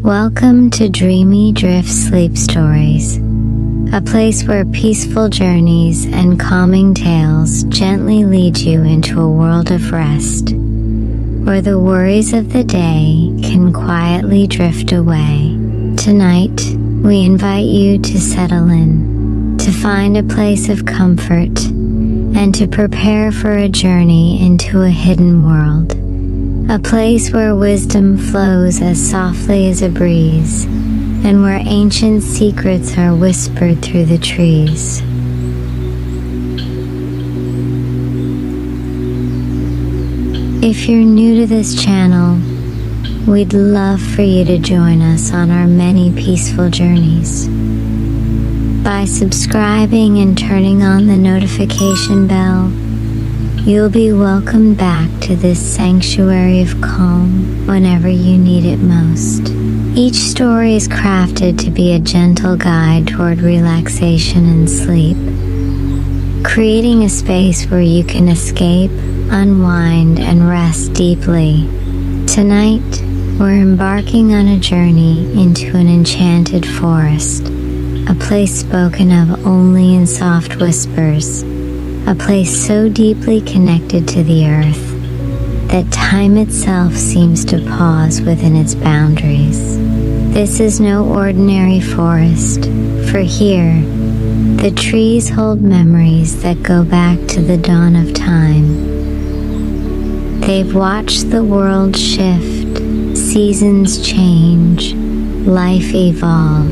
Welcome to Dreamy Drift Sleep Stories, a place where peaceful journeys and calming tales gently lead you into a world of rest, where the worries of the day can quietly drift away. Tonight, we invite you to settle in, to find a place of comfort, and to prepare for a journey into a hidden world. A place where wisdom flows as softly as a breeze, and where ancient secrets are whispered through the trees. If you're new to this channel, we'd love for you to join us on our many peaceful journeys. By subscribing and turning on the notification bell, you'll be welcomed back to this sanctuary of calm whenever you need it most. Each story is crafted to be a gentle guide toward relaxation and sleep, creating a space where you can escape, unwind, and rest deeply. Tonight, we're embarking on a journey into an enchanted forest, a place spoken of only in soft whispers. A place so deeply connected to the earth that time itself seems to pause within its boundaries. This is no ordinary forest, for here, the trees hold memories that go back to the dawn of time. They've watched the world shift, seasons change, life evolve,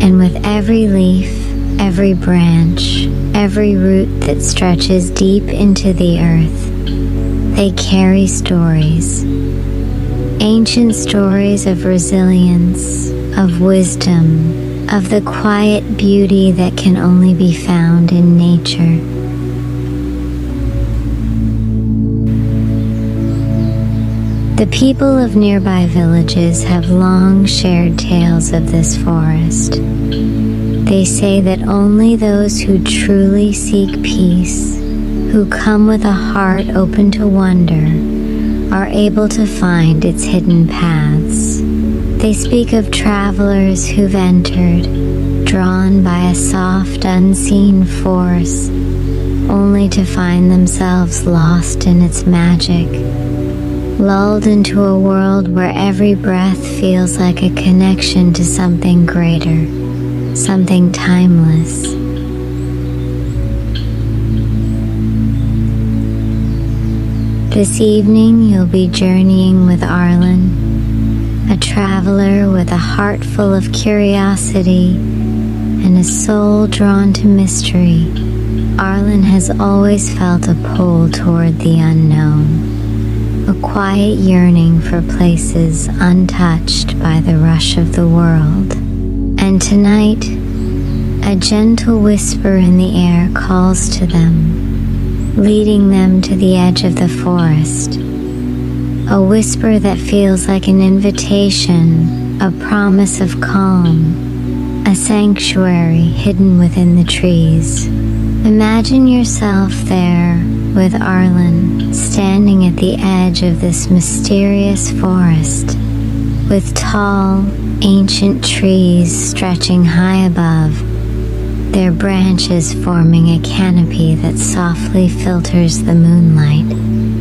and with every leaf, every branch, every root that stretches deep into the earth, they carry stories. Ancient stories of resilience, of wisdom, of the quiet beauty that can only be found in nature. The people of nearby villages have long shared tales of this forest. They say that only those who truly seek peace, who come with a heart open to wonder, are able to find its hidden paths. They speak of travelers who've entered, drawn by a soft, unseen force, only to find themselves lost in its magic, lulled into a world where every breath feels like a connection to something greater, something timeless. This evening you'll be journeying with Arlen, a traveler with a heart full of curiosity and a soul drawn to mystery. Arlen has always felt a pull toward the unknown, a quiet yearning for places untouched by the rush of the world. And tonight, a gentle whisper in the air calls to them, leading them to the edge of the forest. A whisper that feels like an invitation, a promise of calm, a sanctuary hidden within the trees. Imagine yourself there with Arlen, standing at the edge of this mysterious forest, with tall, ancient trees stretching high above, their branches forming a canopy that softly filters the moonlight.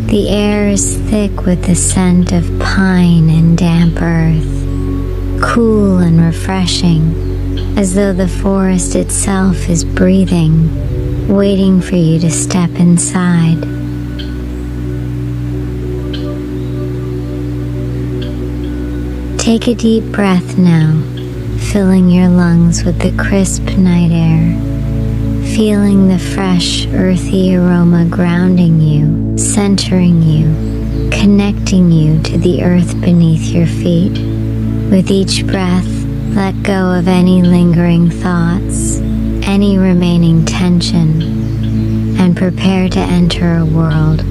The air is thick with the scent of pine and damp earth, cool and refreshing, as though the forest itself is breathing, waiting for you to step inside. Take a deep breath now, filling your lungs with the crisp night air, feeling the fresh, earthy aroma grounding you, centering you, connecting you to the earth beneath your feet. With each breath, let go of any lingering thoughts, any remaining tension, and prepare to enter a world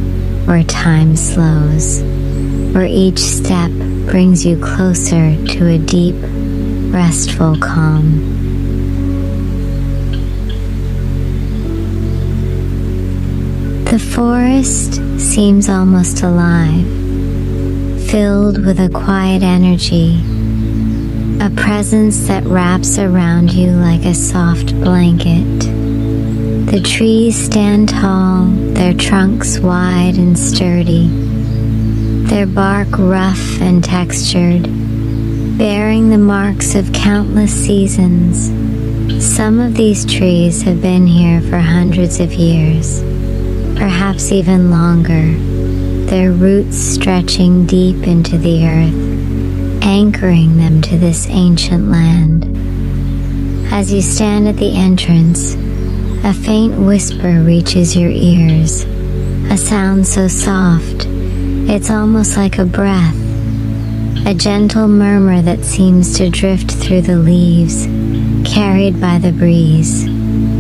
where time slows, where each step brings you closer to a deep, restful calm. The forest seems almost alive, filled with a quiet energy, a presence that wraps around you like a soft blanket. The trees stand tall, their trunks wide and sturdy, their bark rough and textured, bearing the marks of countless seasons. Some of these trees have been here for hundreds of years, perhaps even longer, their roots stretching deep into the earth, anchoring them to this ancient land. As you stand at the entrance, a faint whisper reaches your ears, a sound so soft, it's almost like a breath, a gentle murmur that seems to drift through the leaves, carried by the breeze.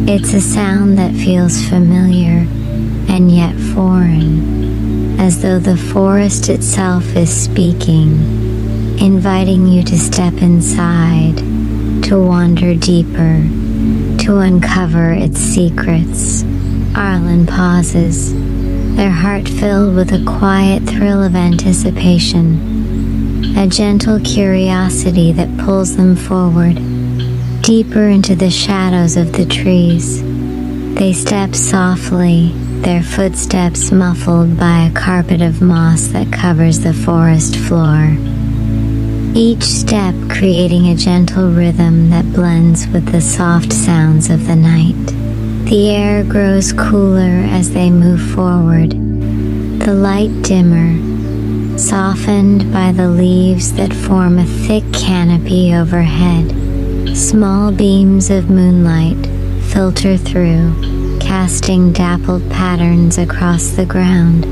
It's a sound that feels familiar and yet foreign, as though the forest itself is speaking, inviting you to step inside, to wander deeper, to uncover its secrets. Arlen pauses, their heart filled with a quiet thrill of anticipation, a gentle curiosity that pulls them forward, deeper into the shadows of the trees. They step softly, their footsteps muffled by a carpet of moss that covers the forest floor. Each step creating a gentle rhythm that blends with the soft sounds of the night. The air grows cooler as they move forward, the light dimmer, softened by the leaves that form a thick canopy overhead. Small beams of moonlight filter through, casting dappled patterns across the ground,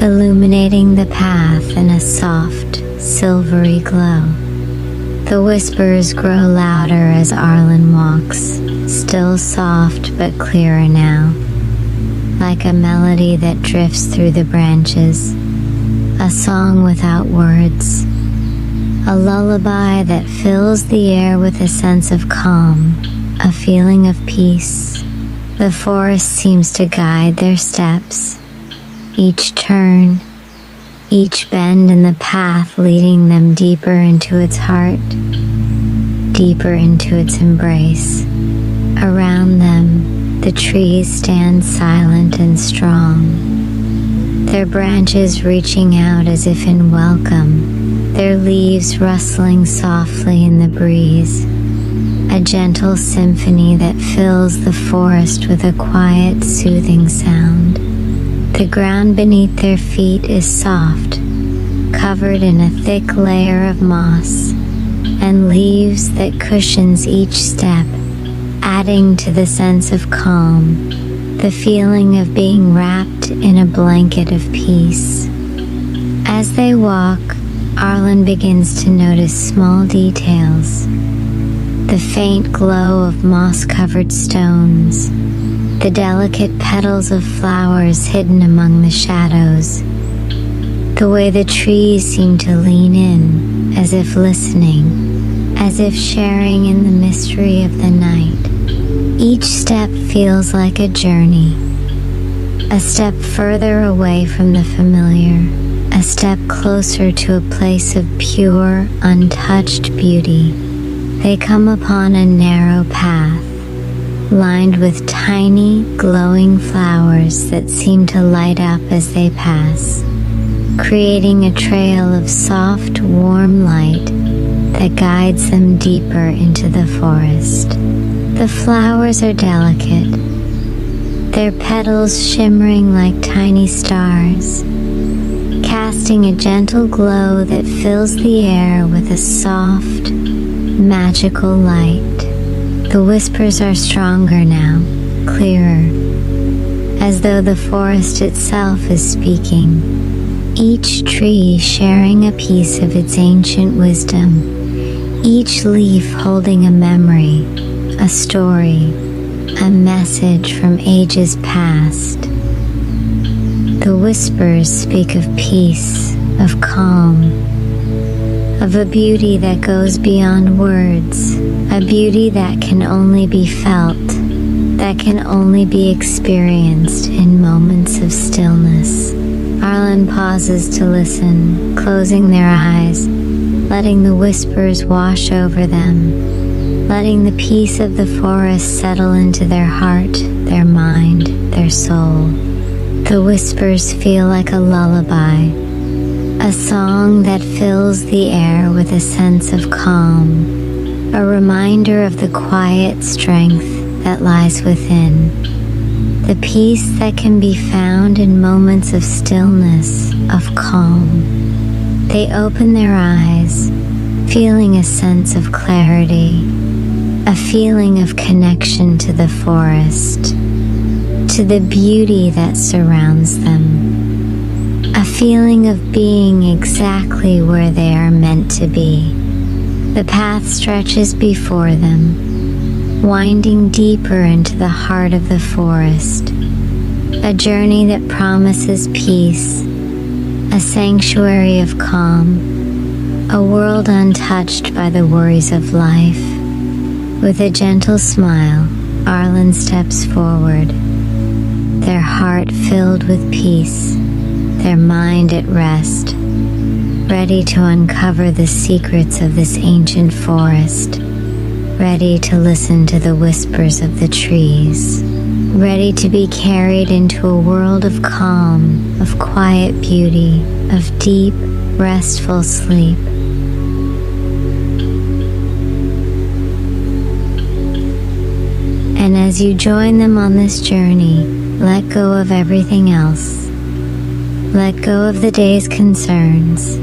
illuminating the path in a soft, silvery glow. The whispers grow louder as Arlen walks, still soft but clearer now, like a melody that drifts through the branches, a song without words, a lullaby that fills the air with a sense of calm, a feeling of peace. The forest seems to guide their steps, each turn, each bend in the path leading them deeper into its heart, deeper into its embrace. Around them, the trees stand silent and strong, their branches reaching out as if in welcome, their leaves rustling softly in the breeze, a gentle symphony that fills the forest with a quiet, soothing sound. The ground beneath their feet is soft, covered in a thick layer of moss and leaves that cushions each step, adding to the sense of calm, the feeling of being wrapped in a blanket of peace. As they walk, Arlen begins to notice small details, the faint glow of moss-covered stones, the delicate petals of flowers hidden among the shadows, the way the trees seem to lean in, as if listening, as if sharing in the mystery of the night. Each step feels like a journey, a step further away from the familiar, a step closer to a place of pure, untouched beauty. They come upon a narrow path, lined with tiny, glowing flowers that seem to light up as they pass, creating a trail of soft, warm light that guides them deeper into the forest. The flowers are delicate, their petals shimmering like tiny stars, casting a gentle glow that fills the air with a soft, magical light. The whispers are stronger now, clearer, as though the forest itself is speaking, each tree sharing a piece of its ancient wisdom, each leaf holding a memory, a story, a message from ages past. The whispers speak of peace, of calm, of a beauty that goes beyond words, a beauty that can only be felt, that can only be experienced in moments of stillness. Arlen pauses to listen, closing their eyes, letting the whispers wash over them, letting the peace of the forest settle into their heart, their mind, their soul. The whispers feel like a lullaby, a song that fills the air with a sense of calm, a reminder of the quiet strength that lies within, the peace that can be found in moments of stillness, of calm. They open their eyes, feeling a sense of clarity, a feeling of connection to the forest, to the beauty that surrounds them, a feeling of being exactly where they are meant to be. The path stretches before them, winding deeper into the heart of the forest, a journey that promises peace, a sanctuary of calm, a world untouched by the worries of life. With a gentle smile, Arlen steps forward, their heart filled with peace, their mind at rest, ready to uncover the secrets of this ancient forest, ready to listen to the whispers of the trees, ready to be carried into a world of calm, of quiet beauty, of deep, restful sleep. And as you join them on this journey, let go of everything else. Let go of the day's concerns.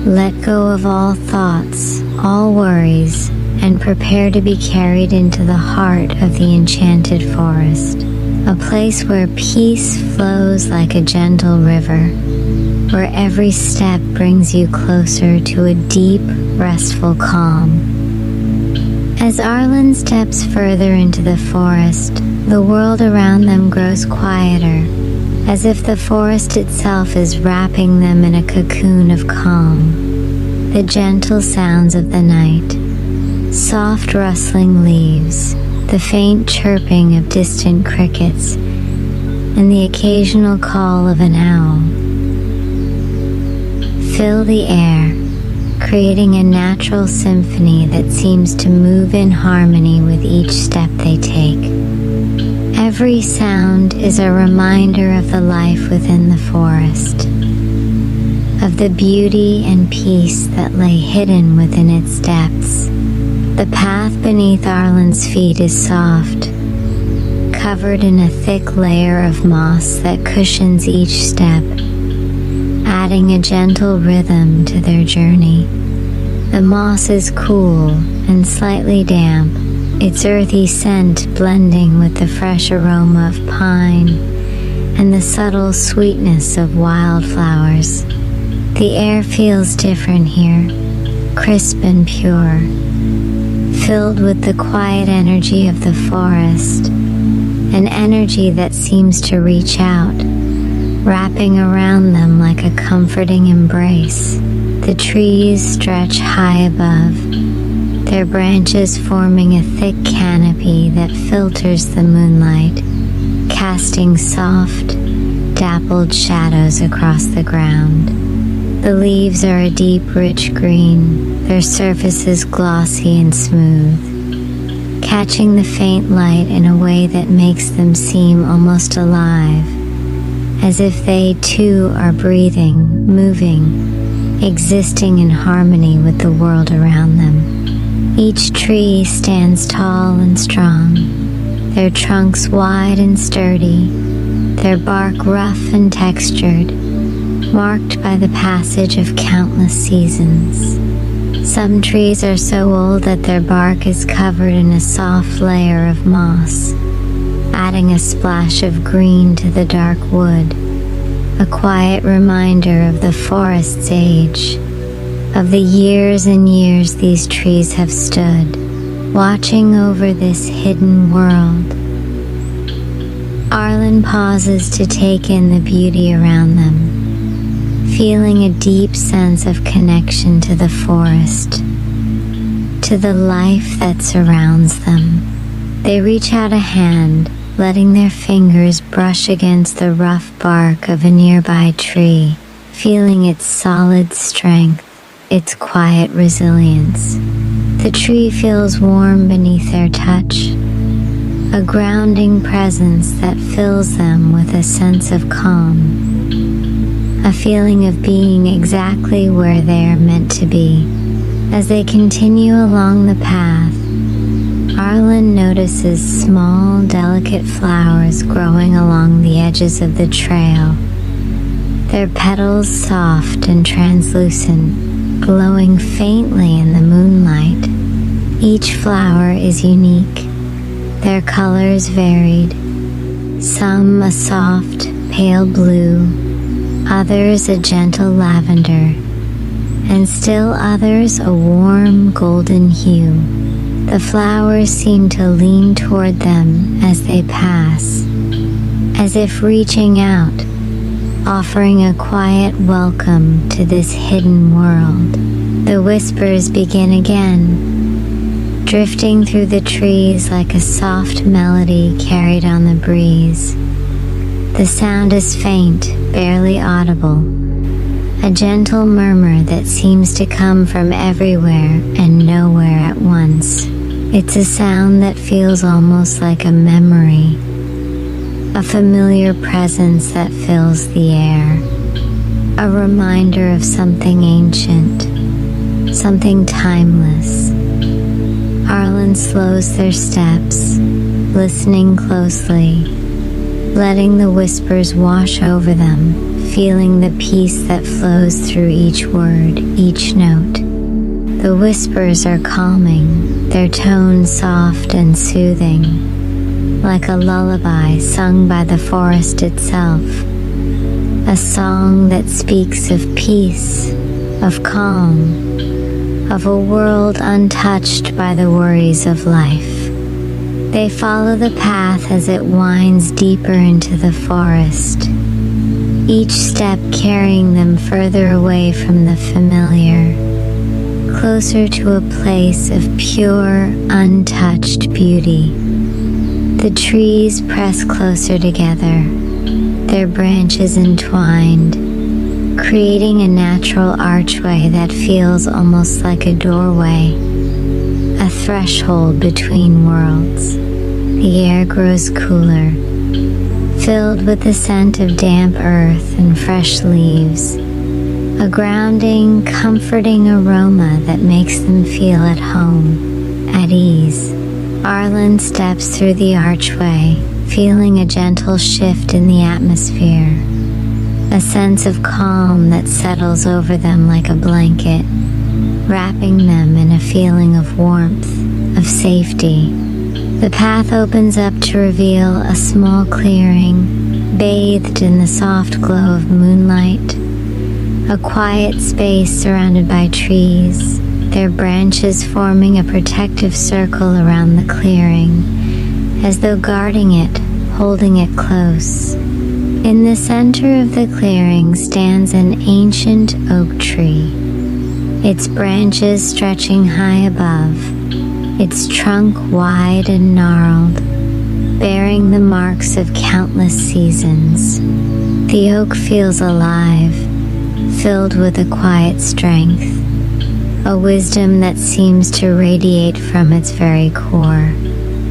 Let go of all thoughts, all worries, and prepare to be carried into the heart of the enchanted forest, a place where peace flows like a gentle river, where every step brings you closer to a deep, restful calm. As Arlen steps further into the forest, the world around them grows quieter, as if the forest itself is wrapping them in a cocoon of calm. The gentle sounds of the night, soft rustling leaves, the faint chirping of distant crickets, and the occasional call of an owl fill the air, creating a natural symphony that seems to move in harmony with each step they take. Every sound is a reminder of the life within the forest, of the beauty and peace that lay hidden within its depths. The path beneath Arlen's feet is soft, covered in a thick layer of moss that cushions each step, adding a gentle rhythm to their journey. The moss is cool and slightly damp, its earthy scent blending with the fresh aroma of pine and the subtle sweetness of wildflowers. The air feels different here, crisp and pure, filled with the quiet energy of the forest, an energy that seems to reach out, wrapping around them like a comforting embrace. The trees stretch high above, their branches forming a thick canopy that filters the moonlight, casting soft, dappled shadows across the ground. The leaves are a deep, rich green, their surfaces glossy and smooth, catching the faint light in a way that makes them seem almost alive, as if they too are breathing, moving, existing in harmony with the world around them. Each tree stands tall and strong, their trunks wide and sturdy, their bark rough and textured, marked by the passage of countless seasons. Some trees are so old that their bark is covered in a soft layer of moss, adding a splash of green to the dark wood, a quiet reminder of the forest's age, of the years and years these trees have stood, watching over this hidden world. Arlen pauses to take in the beauty around them, feeling a deep sense of connection to the forest, to the life that surrounds them. They reach out a hand, letting their fingers brush against the rough bark of a nearby tree, feeling its solid strength, its quiet resilience. The tree feels warm beneath their touch, a grounding presence that fills them with a sense of calm, a feeling of being exactly where they are meant to be. As they continue along the path, Arlen notices small, delicate flowers growing along the edges of the trail, their petals soft and translucent, glowing faintly in the moonlight. Each flower is unique, their colors varied, some a soft, pale blue, others a gentle lavender, and still others a warm, golden hue. The flowers seem to lean toward them as they pass, as if reaching out, offering a quiet welcome to this hidden world. The whispers begin again, drifting through the trees like a soft melody carried on the breeze. The sound is faint, barely audible, a gentle murmur that seems to come from everywhere and nowhere at once. It's a sound that feels almost like a memory, a familiar presence that fills the air, a reminder of something ancient, something timeless. Arlen slows their steps, listening closely, letting the whispers wash over them, feeling the peace that flows through each word, each note. The whispers are calming, their tone soft and soothing, like a lullaby sung by the forest itself, a song that speaks of peace, of calm, of a world untouched by the worries of life. They follow the path as it winds deeper into the forest, each step carrying them further away from the familiar, closer to a place of pure, untouched beauty. The trees press closer together, their branches entwined, creating a natural archway that feels almost like a doorway, a threshold between worlds. The air grows cooler, filled with the scent of damp earth and fresh leaves, a grounding, comforting aroma that makes them feel at home, at ease. Arlen steps through the archway, feeling a gentle shift in the atmosphere, a sense of calm that settles over them like a blanket, wrapping them in a feeling of warmth, of safety. The path opens up to reveal a small clearing, bathed in the soft glow of moonlight, a quiet space surrounded by trees, their branches forming a protective circle around the clearing, as though guarding it, holding it close. In the center of the clearing stands an ancient oak tree, its branches stretching high above, its trunk wide and gnarled, bearing the marks of countless seasons. The oak feels alive, filled with a quiet strength, a wisdom that seems to radiate from its very core.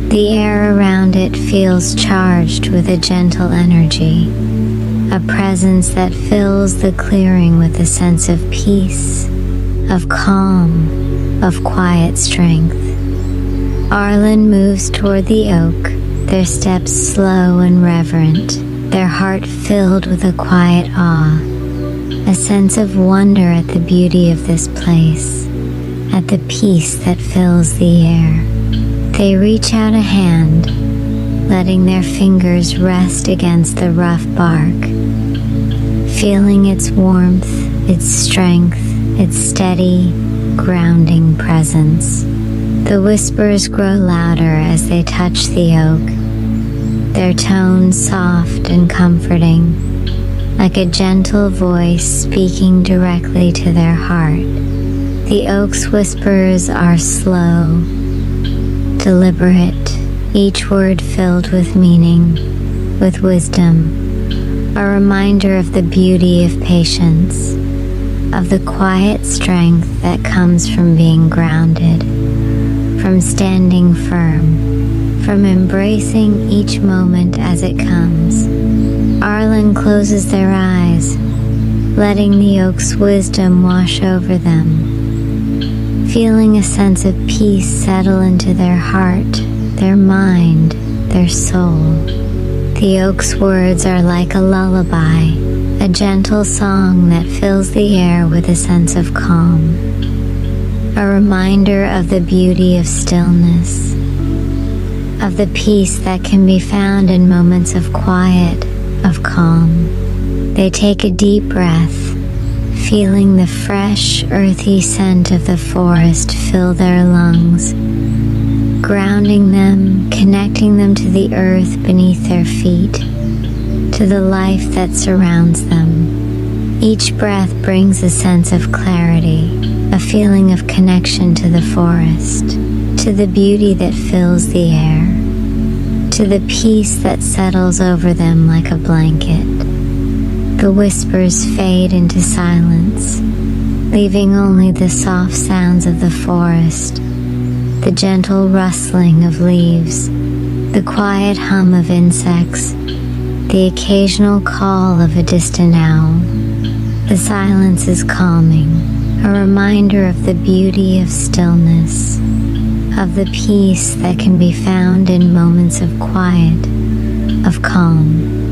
The air around it feels charged with a gentle energy, a presence that fills the clearing with a sense of peace, of calm, of quiet strength. Arlen moves toward the oak, their steps slow and reverent, their heart filled with a quiet awe, a sense of wonder at the beauty of this place, at the peace that fills the air. They reach out a hand, letting their fingers rest against the rough bark, feeling its warmth, its strength, its steady, grounding presence. The whispers grow louder as they touch the oak, their tones soft and comforting, like a gentle voice speaking directly to their heart. The oak's whispers are slow, deliberate, each word filled with meaning, with wisdom, a reminder of the beauty of patience, of the quiet strength that comes from being grounded, from standing firm, from embracing each moment as it comes. Arlen closes their eyes, letting the oak's wisdom wash over them, feeling a sense of peace settle into their heart, their mind, their soul. The oak's words are like a lullaby, a gentle song that fills the air with a sense of calm, a reminder of the beauty of stillness, of the peace that can be found in moments of quiet, of calm. They take a deep breath, feeling the fresh, earthy scent of the forest fill their lungs, grounding them, connecting them to the earth beneath their feet, to the life that surrounds them. Each breath brings a sense of clarity, a feeling of connection to the forest, to the beauty that fills the air, to the peace that settles over them like a blanket. The whispers fade into silence, leaving only the soft sounds of the forest, the gentle rustling of leaves, the quiet hum of insects, the occasional call of a distant owl. The silence is calming, a reminder of the beauty of stillness, of the peace that can be found in moments of quiet, of calm.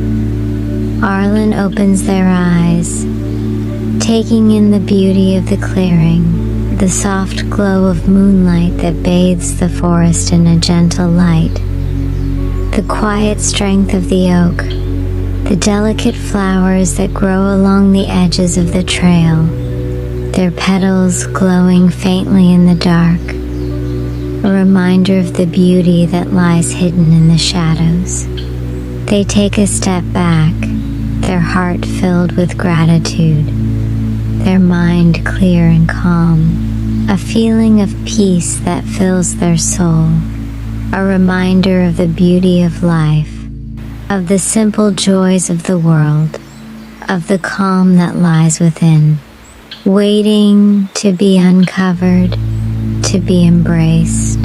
Arlen opens their eyes, taking in the beauty of the clearing, the soft glow of moonlight that bathes the forest in a gentle light, the quiet strength of the oak, the delicate flowers that grow along the edges of the trail, their petals glowing faintly in the dark, a reminder of the beauty that lies hidden in the shadows. They take a step back, their heart filled with gratitude, their mind clear and calm, a feeling of peace that fills their soul, a reminder of the beauty of life, of the simple joys of the world, of the calm that lies within, waiting to be uncovered, to be embraced.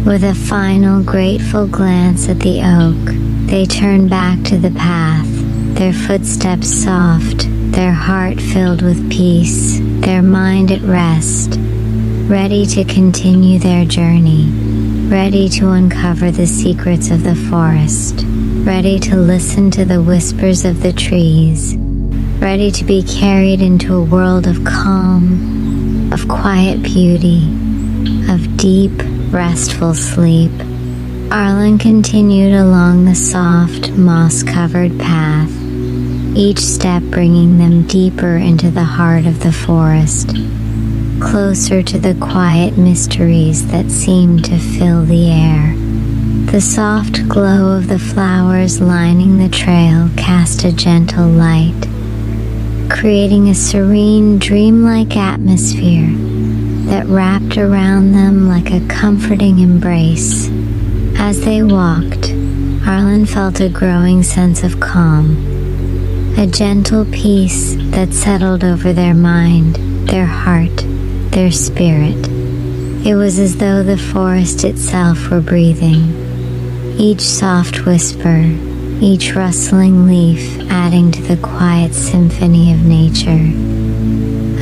With a final grateful glance at the oak, they turn back to the path, their footsteps soft, their heart filled with peace, their mind at rest, ready to continue their journey, ready to uncover the secrets of the forest, ready to listen to the whispers of the trees, ready to be carried into a world of calm, of quiet beauty, of deep, restful sleep. Arlen continued along the soft, moss-covered path, each step bringing them deeper into the heart of the forest, closer to the quiet mysteries that seemed to fill the air. The soft glow of the flowers lining the trail cast a gentle light, creating a serene, dreamlike atmosphere that wrapped around them like a comforting embrace. As they walked, Arlen felt a growing sense of calm, a gentle peace that settled over their mind, their heart, their spirit. It was as though the forest itself were breathing, each soft whisper, each rustling leaf adding to the quiet symphony of nature,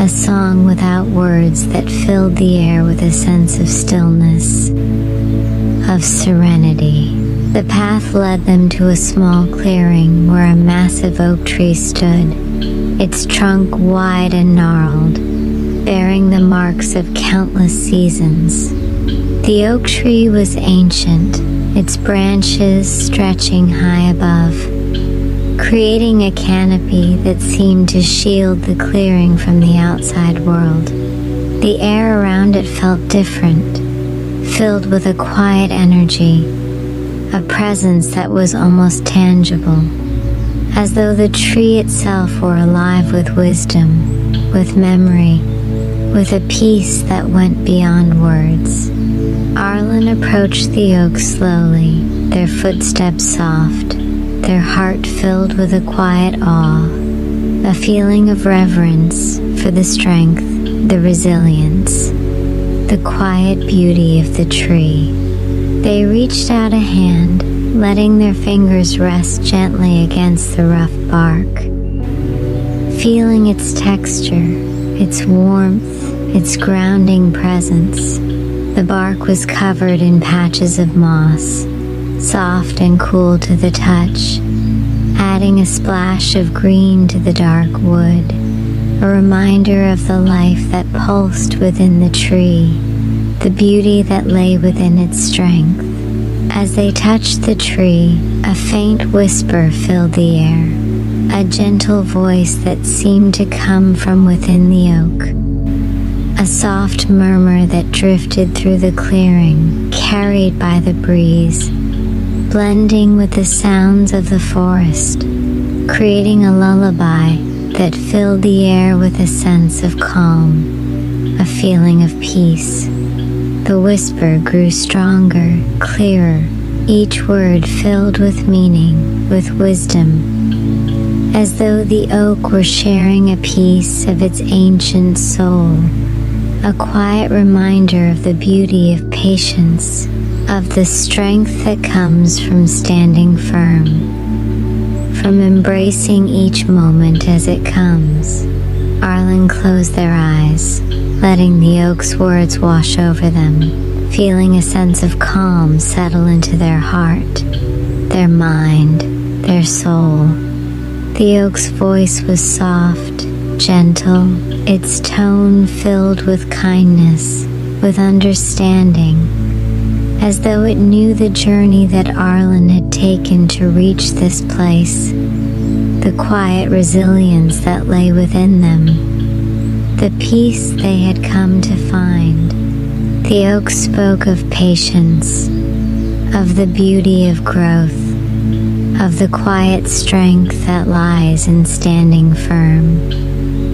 a song without words that filled the air with a sense of stillness, of serenity. The path led them to a small clearing where a massive oak tree stood, its trunk wide and gnarled, bearing the marks of countless seasons. The oak tree was ancient, its branches stretching high above, creating a canopy that seemed to shield the clearing from the outside world. The air around it felt different, filled with a quiet energy, a presence that was almost tangible, as though the tree itself were alive with wisdom, with memory, with a peace that went beyond words. Arlen approached the oak slowly, their footsteps soft, their heart filled with a quiet awe, a feeling of reverence for the strength, the resilience, the quiet beauty of the tree. They reached out a hand, letting their fingers rest gently against the rough bark. Feeling its texture, its warmth, its grounding presence. The bark was covered in patches of moss, soft and cool to the touch, adding a splash of green to the dark wood, a reminder of the life that pulsed within the tree, the beauty that lay within its strength. As they touched the tree, a faint whisper filled the air, a gentle voice that seemed to come from within the oak. A soft murmur that drifted through the clearing, carried by the breeze, blending with the sounds of the forest, creating a lullaby that filled the air with a sense of calm, a feeling of peace. The whisper grew stronger, clearer, each word filled with meaning, with wisdom, as though the oak were sharing a piece of its ancient soul. A quiet reminder of the beauty of patience, of the strength that comes from standing firm, from embracing each moment as it comes. Arlen closed their eyes, letting the oak's words wash over them, feeling a sense of calm settle into their heart, their mind, their soul. The oak's voice was soft, gentle, its tone filled with kindness, with understanding, as though it knew the journey that Arlen had taken to reach this place, the quiet resilience that lay within them, the peace they had come to find. The oak spoke of patience, of the beauty of growth, of the quiet strength that lies in standing firm,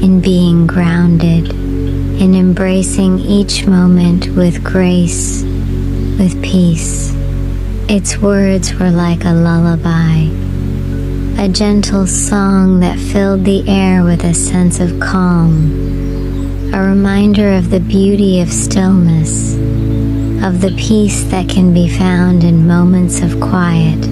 in being grounded, in embracing each moment with grace, with peace. Its words were like a lullaby, a gentle song that filled the air with a sense of calm, a reminder of the beauty of stillness, of the peace that can be found in moments of quiet,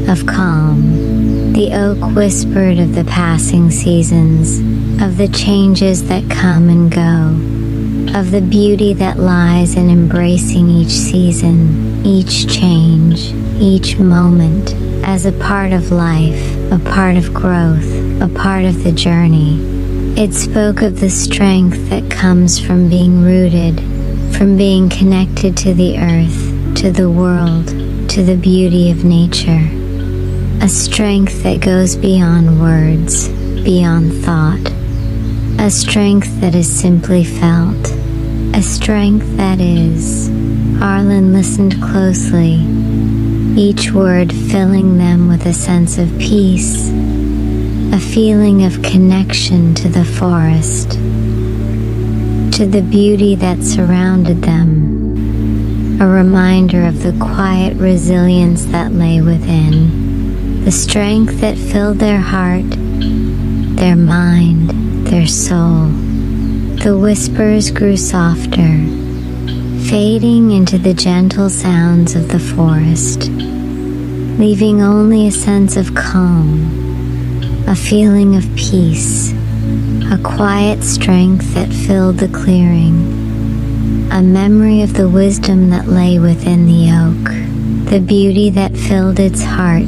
of calm. The oak whispered of the passing seasons, of the changes that come and go, of the beauty that lies in embracing each season, each change, each moment, as a part of life, a part of growth, a part of the journey. It spoke of the strength that comes from being rooted, from being connected to the earth, to the world, to the beauty of nature. A strength that goes beyond words, beyond thought. A strength that is simply felt. A strength that is. Arlen listened closely, each word filling them with a sense of peace, a feeling of connection to the forest, to the beauty that surrounded them, a reminder of the quiet resilience that lay within, the strength that filled their heart, their mind, their soul. The whispers grew softer, fading into the gentle sounds of the forest, leaving only a sense of calm, a feeling of peace, a quiet strength that filled the clearing, a memory of the wisdom that lay within the oak, the beauty that filled its heart,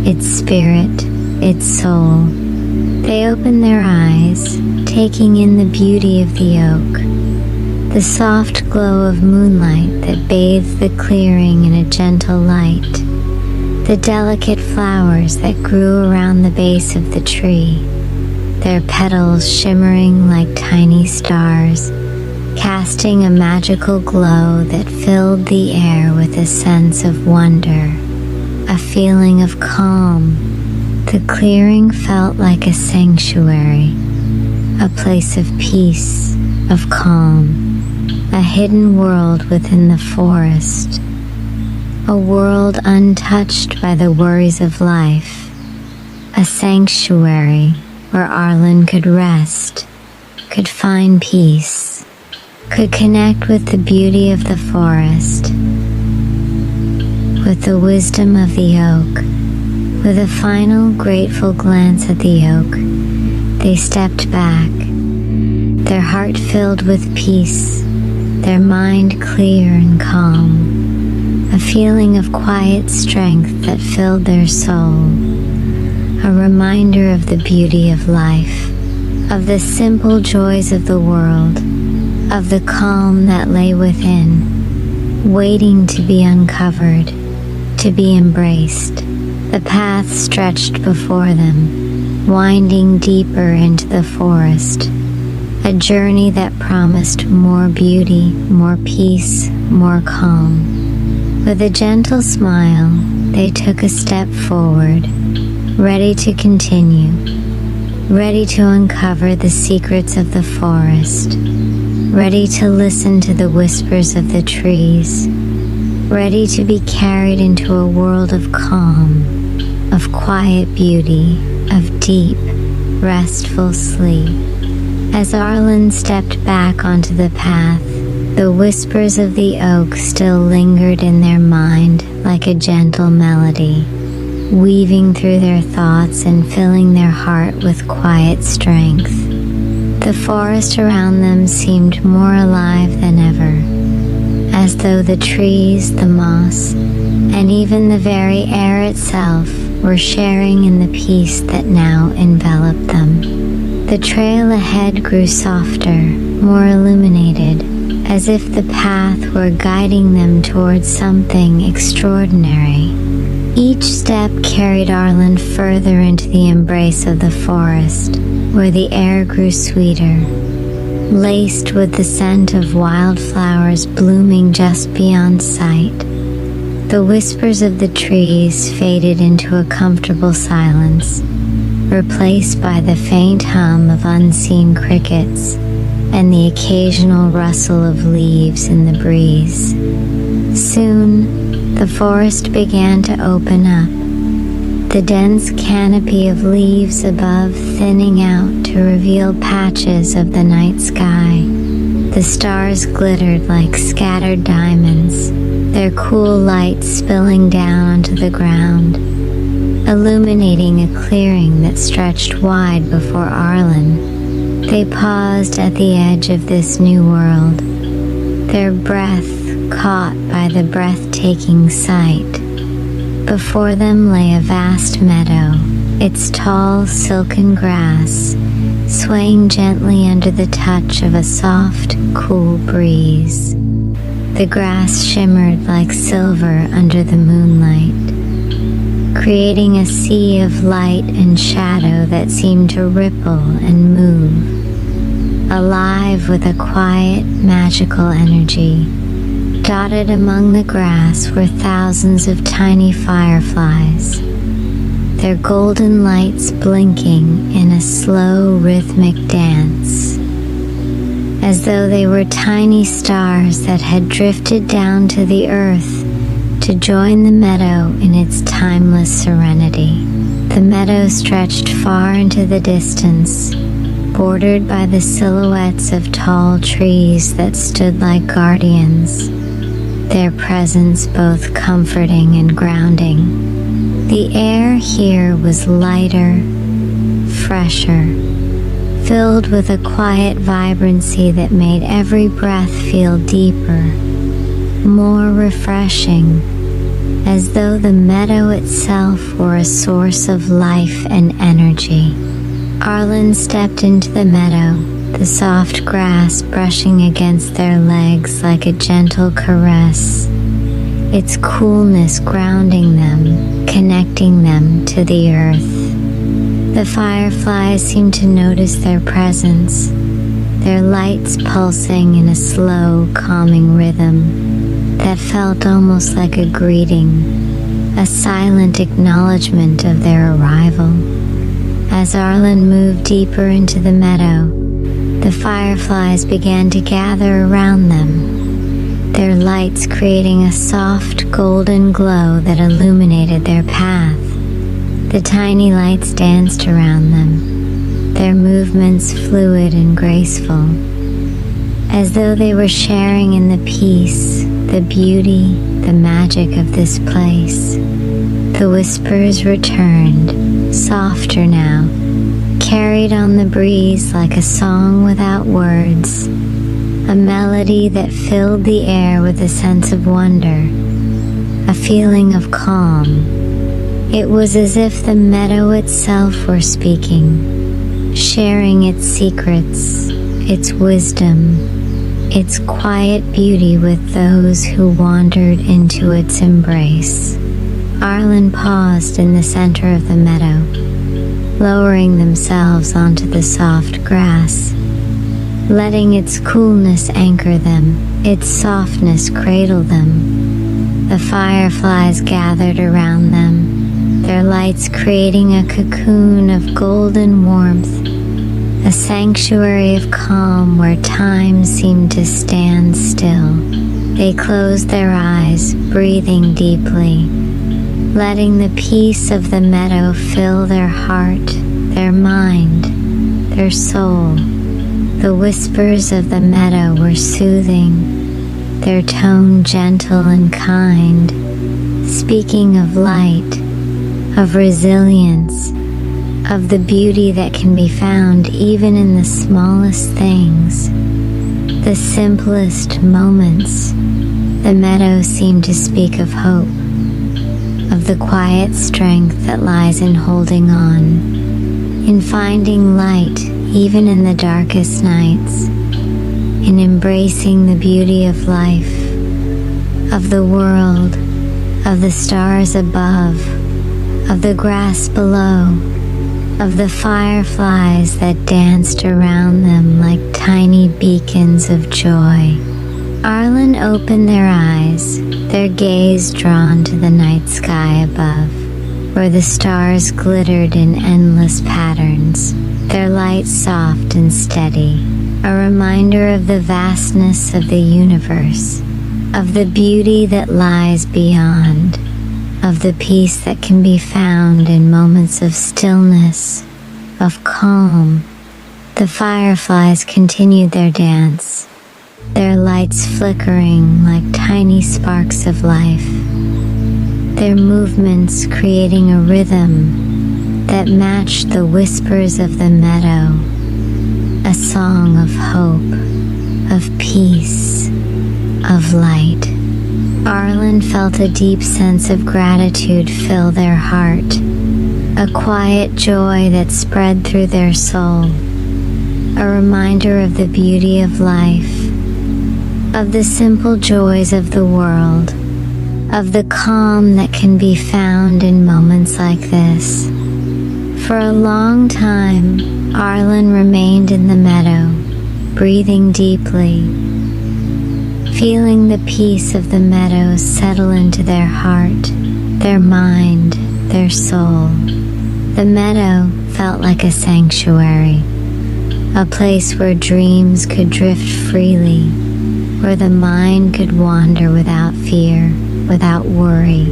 its spirit, its soul. They opened their eyes, taking in the beauty of the oak, the soft glow of moonlight that bathed the clearing in a gentle light, the delicate flowers that grew around the base of the tree, their petals shimmering like tiny stars, casting a magical glow that filled the air with a sense of wonder, a feeling of calm. The clearing felt like a sanctuary, a place of peace, of calm, a hidden world within the forest, a world untouched by the worries of life, a sanctuary where Arlen could rest, could find peace, could connect with the beauty of the forest, with the wisdom of the oak. With a final grateful glance at the oak, they stepped back, their heart filled with peace, their mind clear and calm, a feeling of quiet strength that filled their soul, a reminder of the beauty of life, of the simple joys of the world, of the calm that lay within, waiting to be uncovered, to be embraced. The path stretched before them, winding deeper into the forest, a journey that promised more beauty, more peace, more calm. With a gentle smile, they took a step forward, ready to continue, ready to uncover the secrets of the forest, ready to listen to the whispers of the trees, ready to be carried into a world of calm, of quiet beauty, of deep, restful sleep. As Arlen stepped back onto the path, the whispers of the oak still lingered in their mind like a gentle melody, weaving through their thoughts and filling their heart with quiet strength. The forest around them seemed more alive than ever, as though the trees, the moss, and even the very air itself were sharing in the peace that now enveloped them. The trail ahead grew softer, more illuminated, as if the path were guiding them towards something extraordinary. Each step carried Arlen further into the embrace of the forest, where the air grew sweeter, laced with the scent of wildflowers blooming just beyond sight. The whispers of the trees faded into a comfortable silence, replaced by the faint hum of unseen crickets and the occasional rustle of leaves in the breeze. Soon, the forest began to open up, the dense canopy of leaves above thinning out to reveal patches of the night sky. The stars glittered like scattered diamonds, their cool light spilling down onto the ground, illuminating a clearing that stretched wide before Arlen. They paused at the edge of this new world, their breath caught by the breathtaking sight. Before them lay a vast meadow, its tall silken grass swaying gently under the touch of a soft, cool breeze. The grass shimmered like silver under the moonlight, creating a sea of light and shadow that seemed to ripple and move, alive with a quiet, magical energy. Dotted among the grass were thousands of tiny fireflies, their golden lights blinking in a slow, rhythmic dance, as though they were tiny stars that had drifted down to the earth to join the meadow in its timeless serenity. The meadow stretched far into the distance, bordered by the silhouettes of tall trees that stood like guardians, their presence both comforting and grounding. The air here was lighter, fresher, filled with a quiet vibrancy that made every breath feel deeper, more refreshing, as though the meadow itself were a source of life and energy. Arlen stepped into the meadow, the soft grass brushing against their legs like a gentle caress, its coolness grounding them, connecting them to the earth. The fireflies seemed to notice their presence, their lights pulsing in a slow, calming rhythm that felt almost like a greeting, a silent acknowledgement of their arrival. As Arlen moved deeper into the meadow, the fireflies began to gather around them, their lights creating a soft golden glow that illuminated their path. The tiny lights danced around them, their movements fluid and graceful, as though they were sharing in the peace, the beauty, the magic of this place. The whispers returned, softer now, carried on the breeze like a song without words, a melody that filled the air with a sense of wonder, a feeling of calm. It was as if the meadow itself were speaking, sharing its secrets, its wisdom, its quiet beauty with those who wandered into its embrace. Arlen paused in the center of the meadow, lowering themselves onto the soft grass, letting its coolness anchor them, its softness cradle them. The fireflies gathered around them, their lights creating a cocoon of golden warmth, a sanctuary of calm where time seemed to stand still. They closed their eyes, breathing deeply, letting the peace of the meadow fill their heart, their mind, their soul. The whispers of the meadow were soothing, their tone gentle and kind, speaking of light, of resilience, of the beauty that can be found even in the smallest things, the simplest moments. The meadow seemed to speak of hope, of the quiet strength that lies in holding on, in finding light even in the darkest nights, in embracing the beauty of life, of the world, of the stars above, of the grass below, of the fireflies that danced around them like tiny beacons of joy. Arlen opened their eyes, their gaze drawn to the night sky above, where the stars glittered in endless patterns, their light soft and steady, a reminder of the vastness of the universe, of the beauty that lies beyond, of the peace that can be found in moments of stillness, of calm. The fireflies continued their dance, their lights flickering like tiny sparks of life, their movements creating a rhythm that matched the whispers of the meadow, a song of hope, of peace, of light. Arlen felt a deep sense of gratitude fill their heart, a quiet joy that spread through their soul, a reminder of the beauty of life, of the simple joys of the world, of the calm that can be found in moments like this. For a long time, Arlen remained in the meadow, breathing deeply, feeling the peace of the meadow settle into their heart, their mind, their soul. The meadow felt like a sanctuary, a place where dreams could drift freely, where the mind could wander without fear, without worry,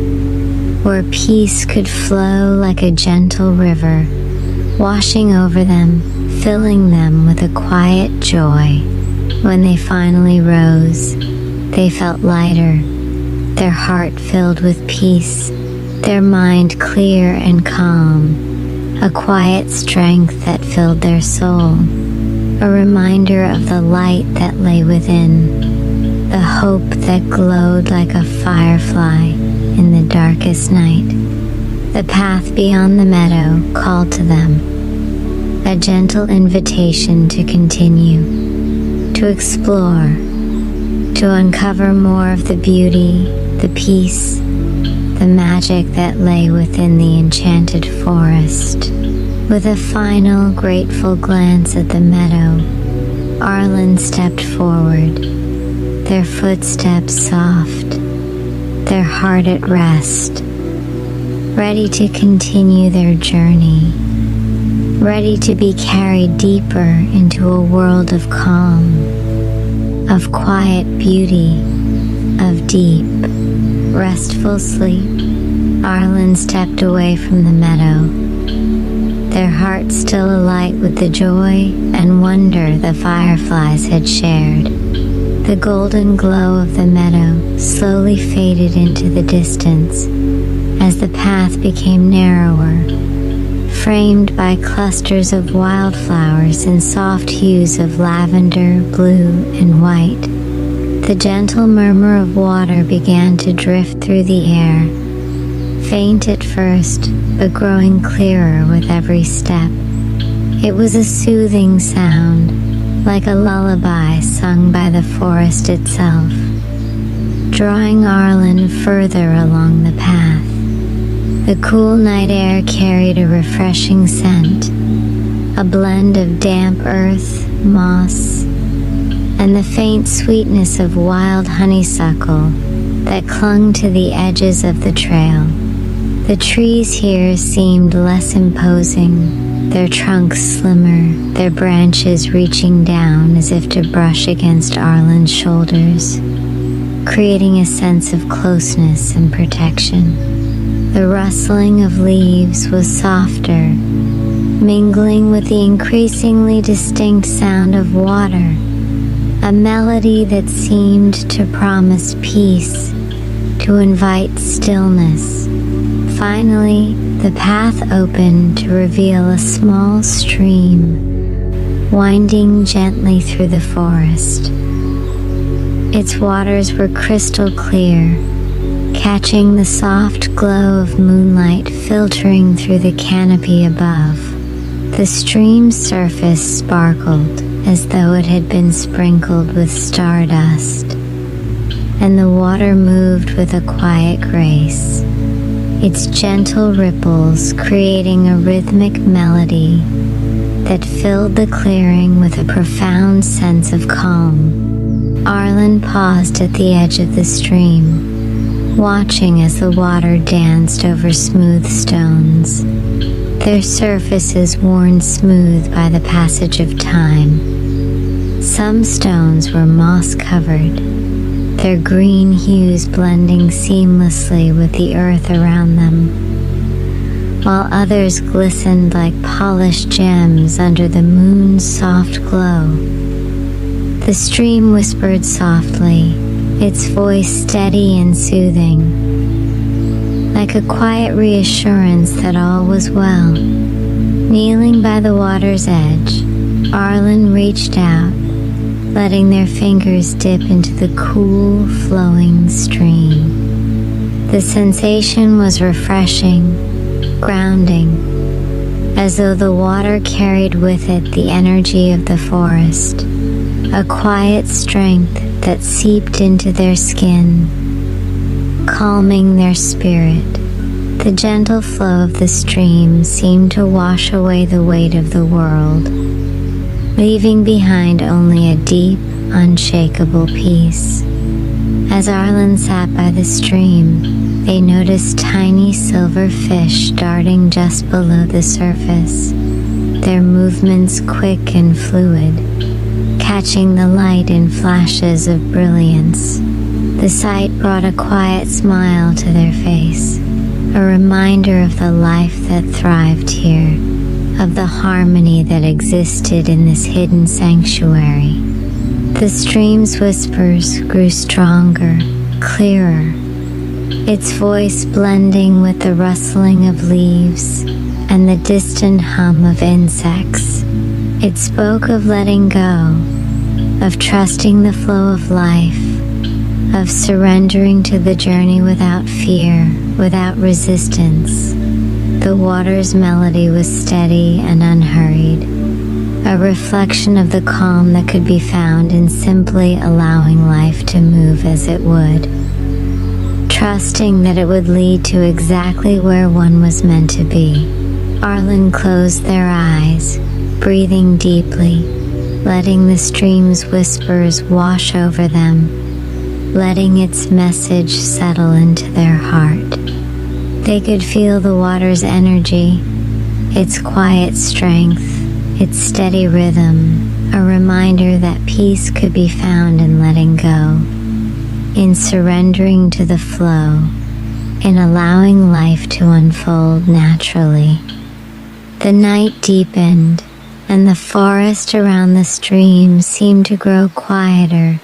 where peace could flow like a gentle river, washing over them, filling them with a quiet joy. When they finally rose, they felt lighter, their heart filled with peace, their mind clear and calm, a quiet strength that filled their soul, a reminder of the light that lay within, the hope that glowed like a firefly in the darkest night. The path beyond the meadow called to them, a gentle invitation to continue, to explore, to uncover more of the beauty, the peace, the magic that lay within the enchanted forest. With a final grateful glance at the meadow, Arlen stepped forward, their footsteps soft, their heart at rest, ready to continue their journey, ready to be carried deeper into a world of calm, of quiet beauty, of deep, restful sleep. Arlen stepped away from the meadow, their hearts still alight with the joy and wonder the fireflies had shared. The golden glow of the meadow slowly faded into the distance as the path became narrower, framed by clusters of wildflowers in soft hues of lavender, blue, and white. The gentle murmur of water began to drift through the air, faint at first, but growing clearer with every step. It was a soothing sound, like a lullaby sung by the forest itself, drawing Arlen further along the path. The cool night air carried a refreshing scent, a blend of damp earth, moss, and the faint sweetness of wild honeysuckle that clung to the edges of the trail. The trees here seemed less imposing, their trunks slimmer, their branches reaching down as if to brush against Arlen's shoulders, creating a sense of closeness and protection. The rustling of leaves was softer, mingling with the increasingly distinct sound of water, a melody that seemed to promise peace, to invite stillness. Finally, the path opened to reveal a small stream, winding gently through the forest. Its waters were crystal clear, catching the soft glow of moonlight filtering through the canopy above. The stream's surface sparkled as though it had been sprinkled with stardust, and the water moved with a quiet grace, its gentle ripples creating a rhythmic melody that filled the clearing with a profound sense of calm. Arlen paused at the edge of the stream, watching as the water danced over smooth stones, their surfaces worn smooth by the passage of time. Some stones were moss-covered, their green hues blending seamlessly with the earth around them, while others glistened like polished gems under the moon's soft glow. The stream whispered softly, its voice steady and soothing, like a quiet reassurance that all was well. Kneeling by the water's edge, Arlen reached out, letting their fingers dip into the cool, flowing stream. The sensation was refreshing, grounding, as though the water carried with it the energy of the forest, a quiet strength that seeped into their skin, calming their spirit. The gentle flow of the stream seemed to wash away the weight of the world, leaving behind only a deep, unshakable peace. As Arlen sat by the stream, they noticed tiny silver fish darting just below the surface, their movements quick and fluid, catching the light in flashes of brilliance. The sight brought a quiet smile to their face, a reminder of the life that thrived here, of the harmony that existed in this hidden sanctuary. The stream's whispers grew stronger, clearer, its voice blending with the rustling of leaves and the distant hum of insects. It spoke of letting go, of trusting the flow of life, of surrendering to the journey without fear, without resistance. The water's melody was steady and unhurried, a reflection of the calm that could be found in simply allowing life to move as it would, trusting that it would lead to exactly where one was meant to be. Arlen closed their eyes, breathing deeply, letting the stream's whispers wash over them, letting its message settle into their heart. They could feel the water's energy, its quiet strength, its steady rhythm, a reminder that peace could be found in letting go, in surrendering to the flow, in allowing life to unfold naturally. The night deepened, and the forest around the stream seemed to grow quieter,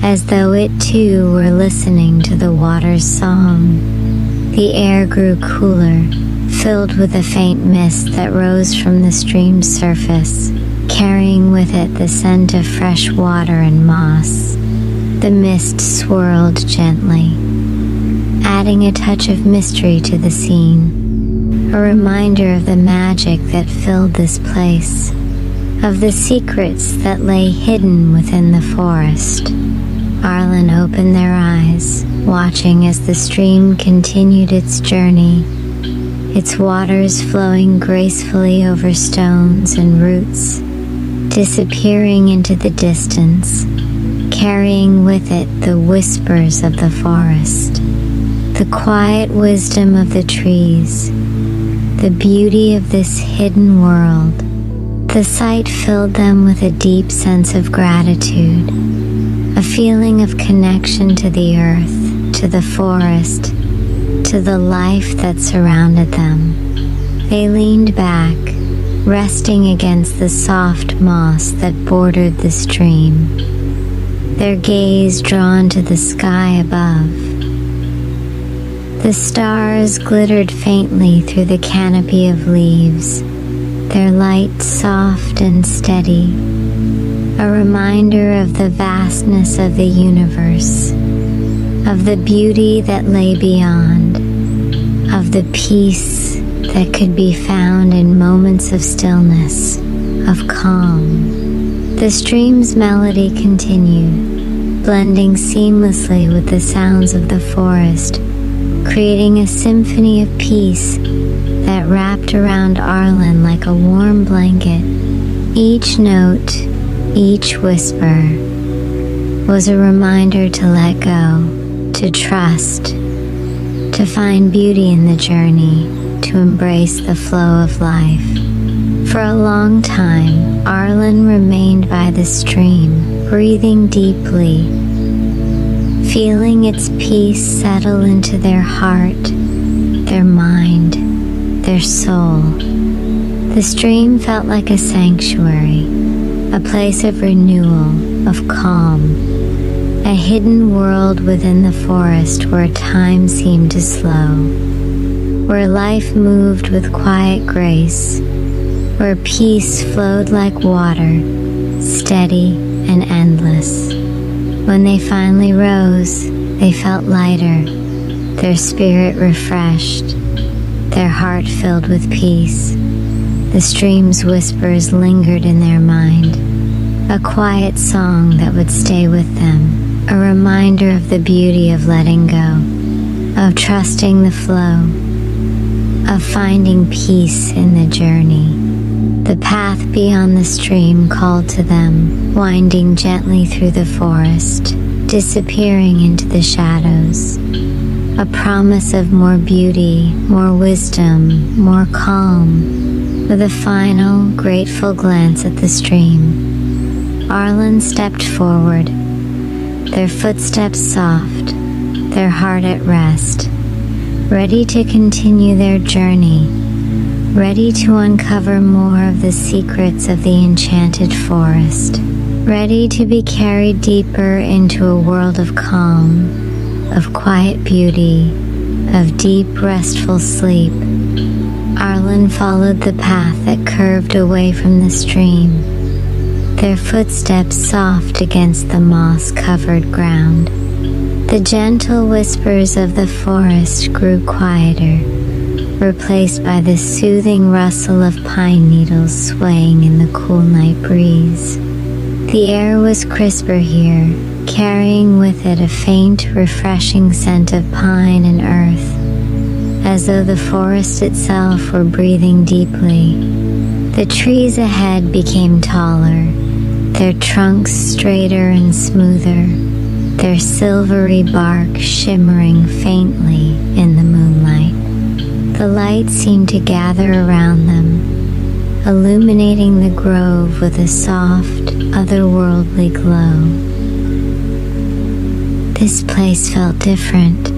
as though it too were listening to the water's song. The air grew cooler, filled with a faint mist that rose from the stream's surface, carrying with it the scent of fresh water and moss. The mist swirled gently, adding a touch of mystery to the scene, a reminder of the magic that filled this place, of the secrets that lay hidden within the forest. Arlen opened their eyes, watching as the stream continued its journey, its waters flowing gracefully over stones and roots, disappearing into the distance, carrying with it the whispers of the forest, the quiet wisdom of the trees, the beauty of this hidden world. The sight filled them with a deep sense of gratitude, a feeling of connection to the earth, to the forest, to the life that surrounded them. They leaned back, resting against the soft moss that bordered the stream, their gaze drawn to the sky above. The stars glittered faintly through the canopy of leaves, their light soft and steady, a reminder of the vastness of the universe, of the beauty that lay beyond, of the peace that could be found in moments of stillness, of calm. The stream's melody continued, blending seamlessly with the sounds of the forest, creating a symphony of peace that wrapped around Arlen like a warm blanket. Each note, each whisper, was a reminder to let go, to trust, to find beauty in the journey, to embrace the flow of life. For a long time, Arlen remained by the stream, breathing deeply, feeling its peace settle into their heart, their mind, their soul. The stream felt like a sanctuary, a place of renewal, of calm, a hidden world within the forest where time seemed to slow, where life moved with quiet grace, where peace flowed like water, steady and endless. When they finally rose, they felt lighter, their spirit refreshed, their heart filled with peace. The stream's whispers lingered in their mind, a quiet song that would stay with them, a reminder of the beauty of letting go, of trusting the flow, of finding peace in the journey. The path beyond the stream called to them, winding gently through the forest, disappearing into the shadows, a promise of more beauty, more wisdom, more calm. With a final, grateful glance at the stream, Arlen stepped forward, their footsteps soft, their heart at rest, ready to continue their journey, ready to uncover more of the secrets of the enchanted forest, ready to be carried deeper into a world of calm, of quiet beauty, of deep restful sleep. Arlen followed the path that curved away from the stream, their footsteps soft against the moss-covered ground. The gentle whispers of the forest grew quieter, replaced by the soothing rustle of pine needles swaying in the cool night breeze. The air was crisper here, carrying with it a faint, refreshing scent of pine and earth, as though the forest itself were breathing deeply. The trees ahead became taller, their trunks straighter and smoother, their silvery bark shimmering faintly in the moonlight. The light seemed to gather around them, illuminating the grove with a soft, otherworldly glow. This place felt different,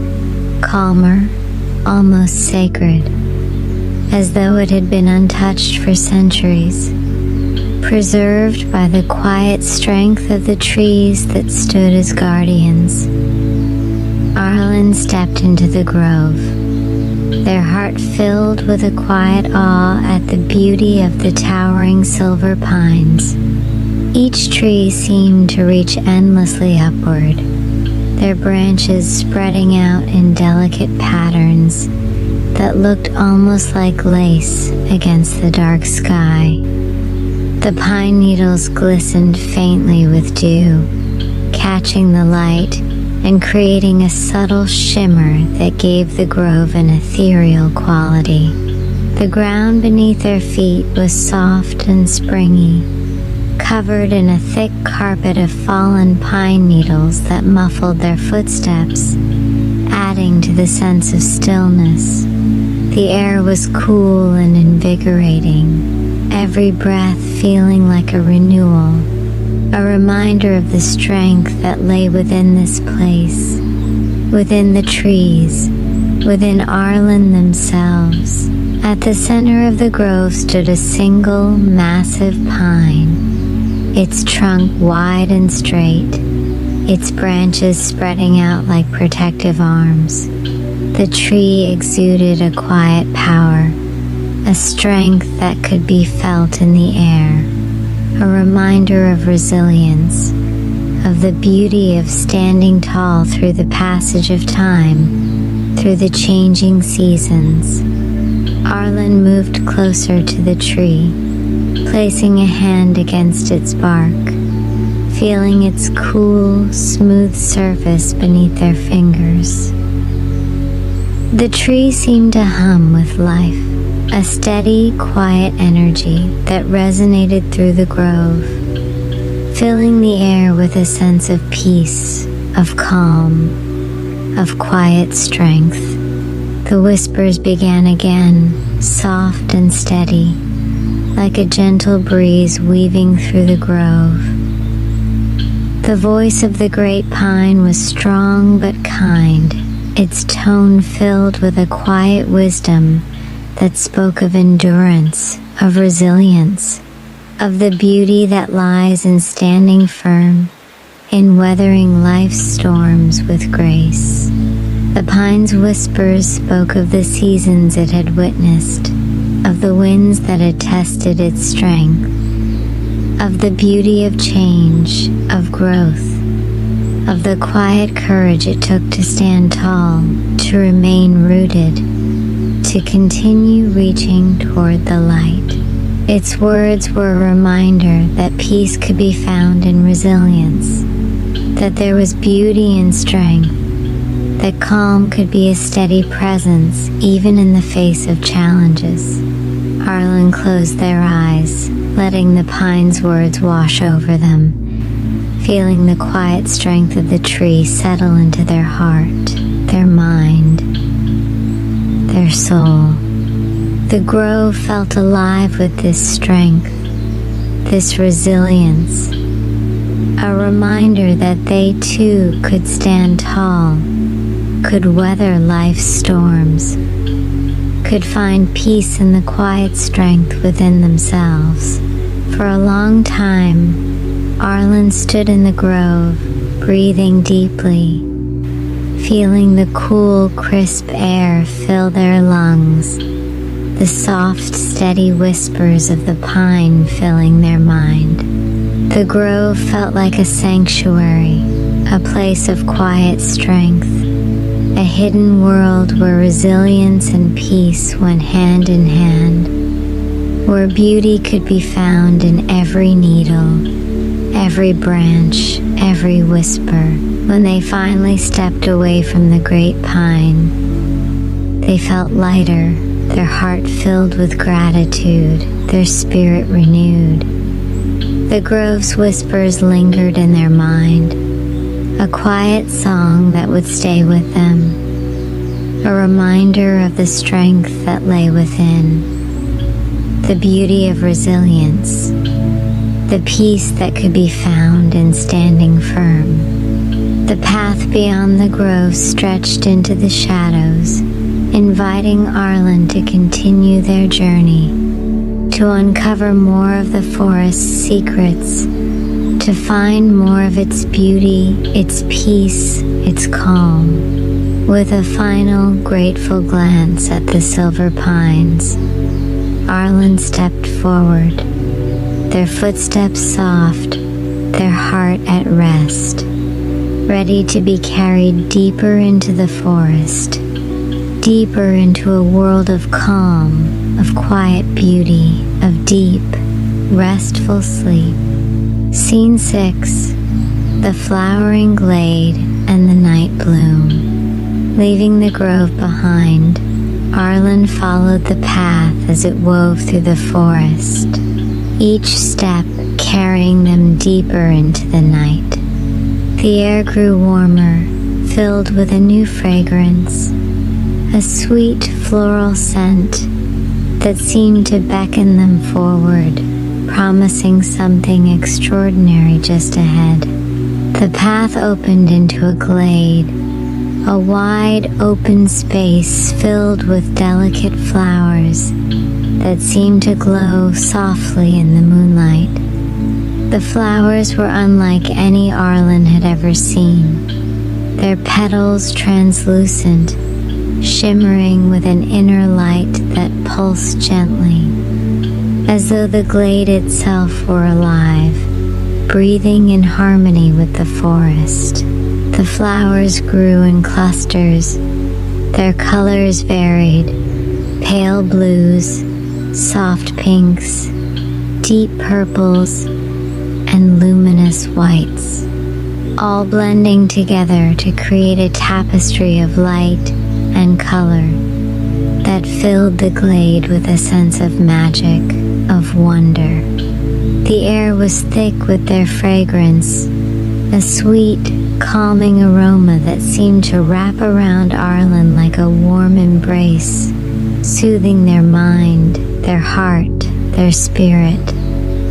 calmer, almost sacred, as though it had been untouched for centuries, preserved by the quiet strength of the trees that stood as guardians. Arlen stepped into the grove, their heart filled with a quiet awe at the beauty of the towering silver pines. Each tree seemed to reach endlessly upward, their branches spreading out in delicate patterns that looked almost like lace against the dark sky. The pine needles glistened faintly with dew, catching the light and creating a subtle shimmer that gave the grove an ethereal quality. The ground beneath their feet was soft and springy, covered in a thick carpet of fallen pine needles that muffled their footsteps, adding to the sense of stillness. The air was cool and invigorating, every breath feeling like a renewal, a reminder of the strength that lay within this place, within the trees, within Arlen themselves. At the center of the grove stood a single, massive pine, its trunk wide and straight, its branches spreading out like protective arms. The tree exuded a quiet power, a strength that could be felt in the air, a reminder of resilience, of the beauty of standing tall through the passage of time, through the changing seasons. Arlen moved closer to the tree, placing a hand against its bark, feeling its cool, smooth surface beneath their fingers. The tree seemed to hum with life, a steady, quiet energy that resonated through the grove, filling the air with a sense of peace, of calm, of quiet strength. The whispers began again, soft and steady, like a gentle breeze weaving through the grove. The voice of the great pine was strong but kind, its tone filled with a quiet wisdom that spoke of endurance, of resilience, of the beauty that lies in standing firm, in weathering life's storms with grace. The pine's whispers spoke of the seasons it had witnessed, of the winds that had tested its strength, of the beauty of change, of growth, of the quiet courage it took to stand tall, to remain rooted, to continue reaching toward the light. Its words were a reminder that peace could be found in resilience, that there was beauty in strength, that calm could be a steady presence even in the face of challenges. Arlen closed their eyes, letting the pine's words wash over them, feeling the quiet strength of the tree settle into their heart, their mind, their soul. The grove felt alive with this strength, this resilience, a reminder that they too could stand tall, could weather life's storms, could find peace in the quiet strength within themselves. For a long time, Arlen stood in the grove, breathing deeply, feeling the cool, crisp air fill their lungs, the soft, steady whispers of the pine filling their mind. The grove felt like a sanctuary, a place of quiet strength, a hidden world where resilience and peace went hand in hand, where beauty could be found in every needle, every branch, every whisper. When they finally stepped away from the great pine, they felt lighter, their heart filled with gratitude, their spirit renewed. The grove's whispers lingered in their mind, a quiet song that would stay with them, a reminder of the strength that lay within, the beauty of resilience, the peace that could be found in standing firm. The path beyond the grove stretched into the shadows, inviting Arlen to continue their journey, to uncover more of the forest's secrets, to find more of its beauty, its peace, its calm. With a final grateful glance at the silver pines, Arlen stepped forward, their footsteps soft, their heart at rest, ready to be carried deeper into the forest, deeper into a world of calm, of quiet beauty, of deep, restful sleep. Scene 6. The flowering glade and the night bloom. Leaving the grove behind, Arlen followed the path as it wove through the forest, each step carrying them deeper into the night. The air grew warmer, filled with a new fragrance, a sweet floral scent that seemed to beckon them forward, promising something extraordinary just ahead. The path opened into a glade, a wide open space filled with delicate flowers that seemed to glow softly in the moonlight. The flowers were unlike any Arlen had ever seen, their petals translucent, shimmering with an inner light that pulsed gently, as though the glade itself were alive, breathing in harmony with the forest. The flowers grew in clusters, their colors varied, pale blues, soft pinks, deep purples, and luminous whites, all blending together to create a tapestry of light and color that filled the glade with a sense of magic, of wonder. The air was thick with their fragrance, a sweet, calming aroma that seemed to wrap around Arlen like a warm embrace, soothing their mind, their heart, their spirit.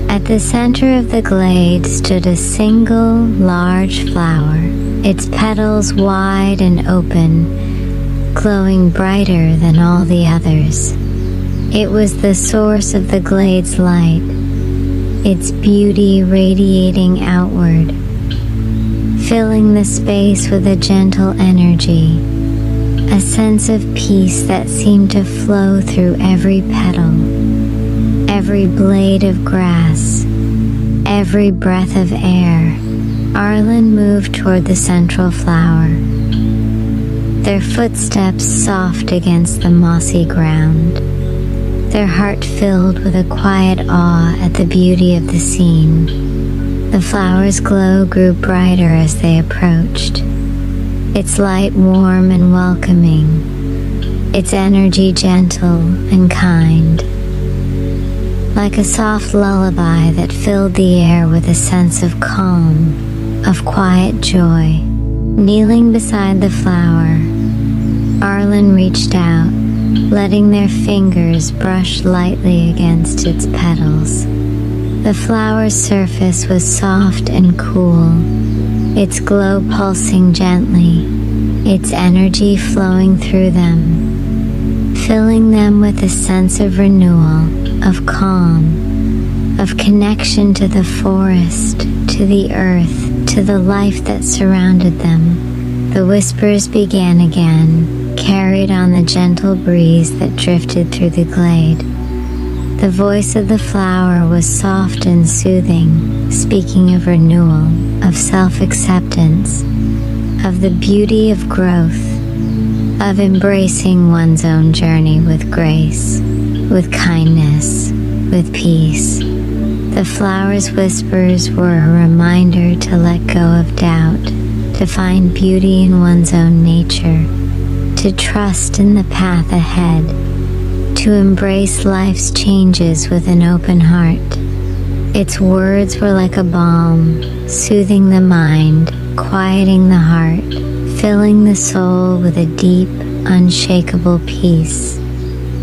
At the center of the glade stood a single large flower, its petals wide and open, glowing brighter than all the others. It was the source of the glade's light, its beauty radiating outward, filling the space with a gentle energy, a sense of peace that seemed to flow through every petal, every blade of grass, every breath of air. Arlen moved toward the central flower, their footsteps soft against the mossy ground, their heart filled with a quiet awe at the beauty of the scene. The flower's glow grew brighter as they approached, its light warm and welcoming, its energy gentle and kind, like a soft lullaby that filled the air with a sense of calm, of quiet joy. Kneeling beside the flower, Arlen reached out, letting their fingers brush lightly against its petals. The flower's surface was soft and cool, its glow pulsing gently, its energy flowing through them, filling them with a sense of renewal, of calm, of connection to the forest, to the earth, to the life that surrounded them. The whispers began again, carried on the gentle breeze that drifted through the glade. The voice of the flower was soft and soothing, speaking of renewal, of self-acceptance, of the beauty of growth, of embracing one's own journey with grace, with kindness, with peace. The flower's whispers were a reminder to let go of doubt, to find beauty in one's own nature, to trust in the path ahead, to embrace life's changes with an open heart. Its words were like a balm, soothing the mind, quieting the heart, filling the soul with a deep, unshakable peace.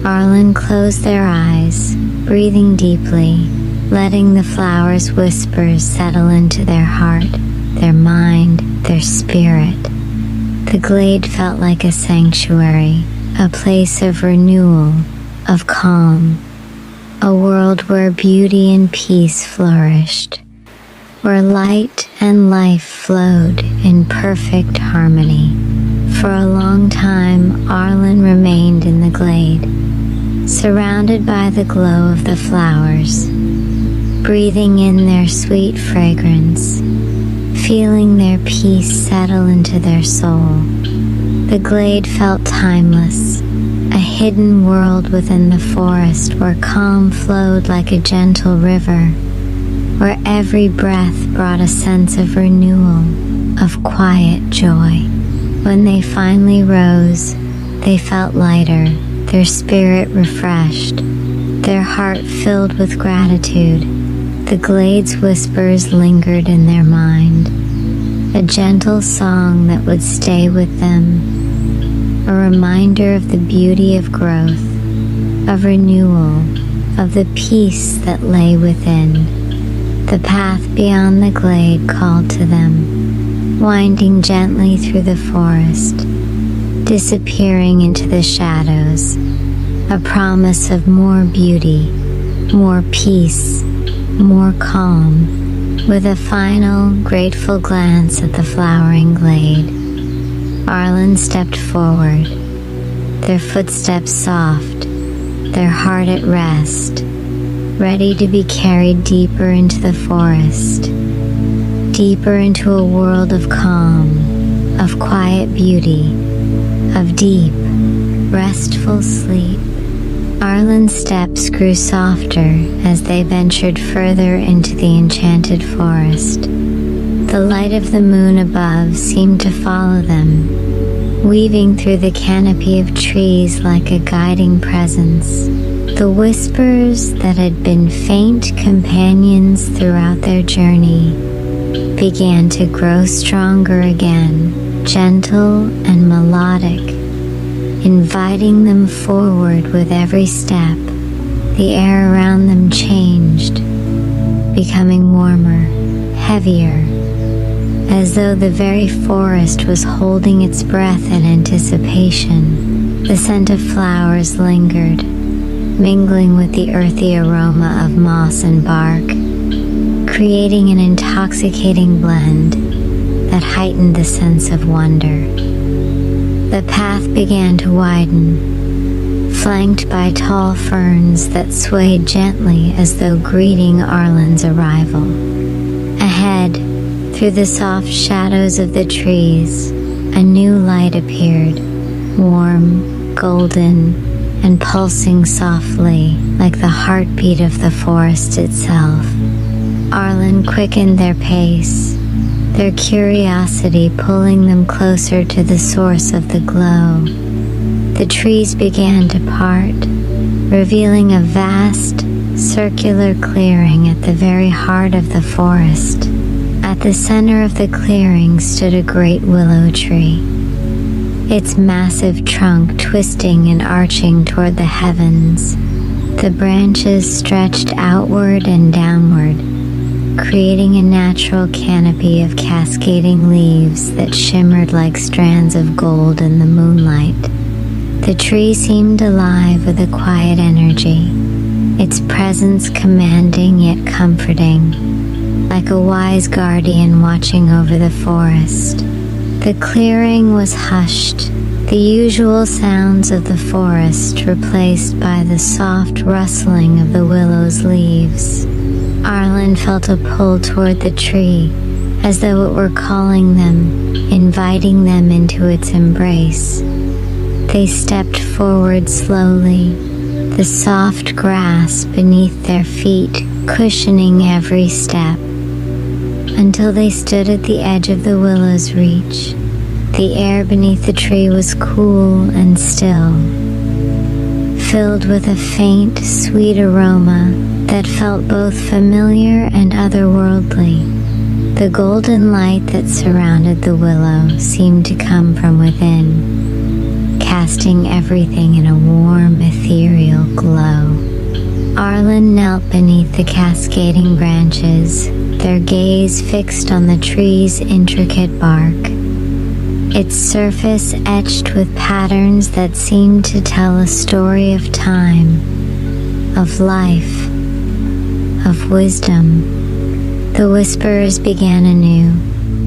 Arlen closed their eyes, breathing deeply, letting the flower's whispers settle into their heart, their mind, their spirit. The glade felt like a sanctuary, a place of renewal, of calm, a world where beauty and peace flourished, where light and life flowed in perfect harmony. For a long time, Arlen remained in the glade, surrounded by the glow of the flowers, breathing in their sweet fragrance, feeling their peace settle into their soul. The glade felt timeless, a hidden world within the forest where calm flowed like a gentle river, where every breath brought a sense of renewal, of quiet joy. When they finally rose, they felt lighter, their spirit refreshed, their heart filled with gratitude. The glade's whispers lingered in their mind, a gentle song that would stay with them, a reminder of the beauty of growth, of renewal, of the peace that lay within. The path beyond the glade called to them, winding gently through the forest, disappearing into the shadows, a promise of more beauty, more peace, more calm. With a final, grateful glance at the flowering glade, Arlen stepped forward, their footsteps soft, their heart at rest, ready to be carried deeper into the forest, deeper into a world of calm, of quiet beauty, of deep, restful sleep. Arlen's steps grew softer as they ventured further into the enchanted forest. The light of the moon above seemed to follow them, weaving through the canopy of trees like a guiding presence. The whispers that had been faint companions throughout their journey began to grow stronger again, gentle and melodic, inviting them forward with every step. The air around them changed, becoming warmer, heavier, as though the very forest was holding its breath in anticipation. The scent of flowers lingered, mingling with the earthy aroma of moss and bark, creating an intoxicating blend that heightened the sense of wonder. The path began to widen, flanked by tall ferns that swayed gently as though greeting Arlen's arrival. Ahead, through the soft shadows of the trees, a new light appeared, warm, golden, and pulsing softly like the heartbeat of the forest itself. Arlen quickened their pace, their curiosity pulling them closer to the source of the glow. The trees began to part, revealing a vast, circular clearing at the very heart of the forest. At the center of the clearing stood a great willow tree, its massive trunk twisting and arching toward the heavens. The branches stretched outward and downward, creating a natural canopy of cascading leaves that shimmered like strands of gold in the moonlight. The tree seemed alive with a quiet energy, its presence commanding yet comforting, like a wise guardian watching over the forest. The clearing was hushed, the usual sounds of the forest replaced by the soft rustling of the willow's leaves. Arlen felt a pull toward the tree, as though it were calling them, inviting them into its embrace. They stepped forward slowly, the soft grass beneath their feet cushioning every step, until they stood at the edge of the willow's reach. The air beneath the tree was cool and still, filled with a faint, sweet aroma that felt both familiar and otherworldly. The golden light that surrounded the willow seemed to come from within, casting everything in a warm, ethereal glow. Arlen knelt beneath the cascading branches, their gaze fixed on the tree's intricate bark. its surface etched with patterns that seemed to tell a story of time, of life, of wisdom. The whispers began anew,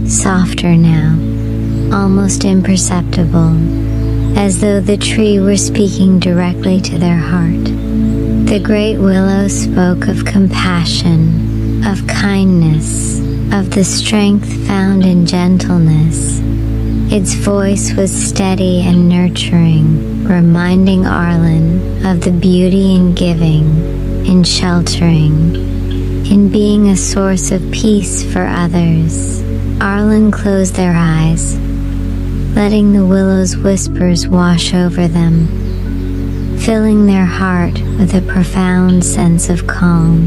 softer now, almost imperceptible, as though the tree were speaking directly to their heart. The great willow spoke of compassion, of kindness, of the strength found in gentleness. Its voice was steady and nurturing, reminding Arlen of the beauty in giving, in sheltering, in being a source of peace for others. Arlen closed their eyes, letting the willow's whispers wash over them, filling their heart with a profound sense of calm.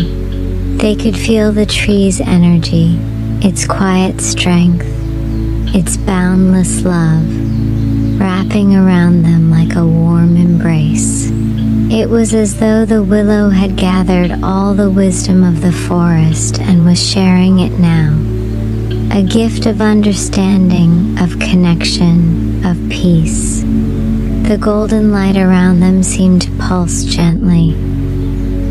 They could feel the tree's energy, its quiet strength, its boundless love, wrapping around them like a warm embrace. It was as though the willow had gathered all the wisdom of the forest and was sharing it now. A gift of understanding, of connection, of peace. The golden light around them seemed to pulse gently,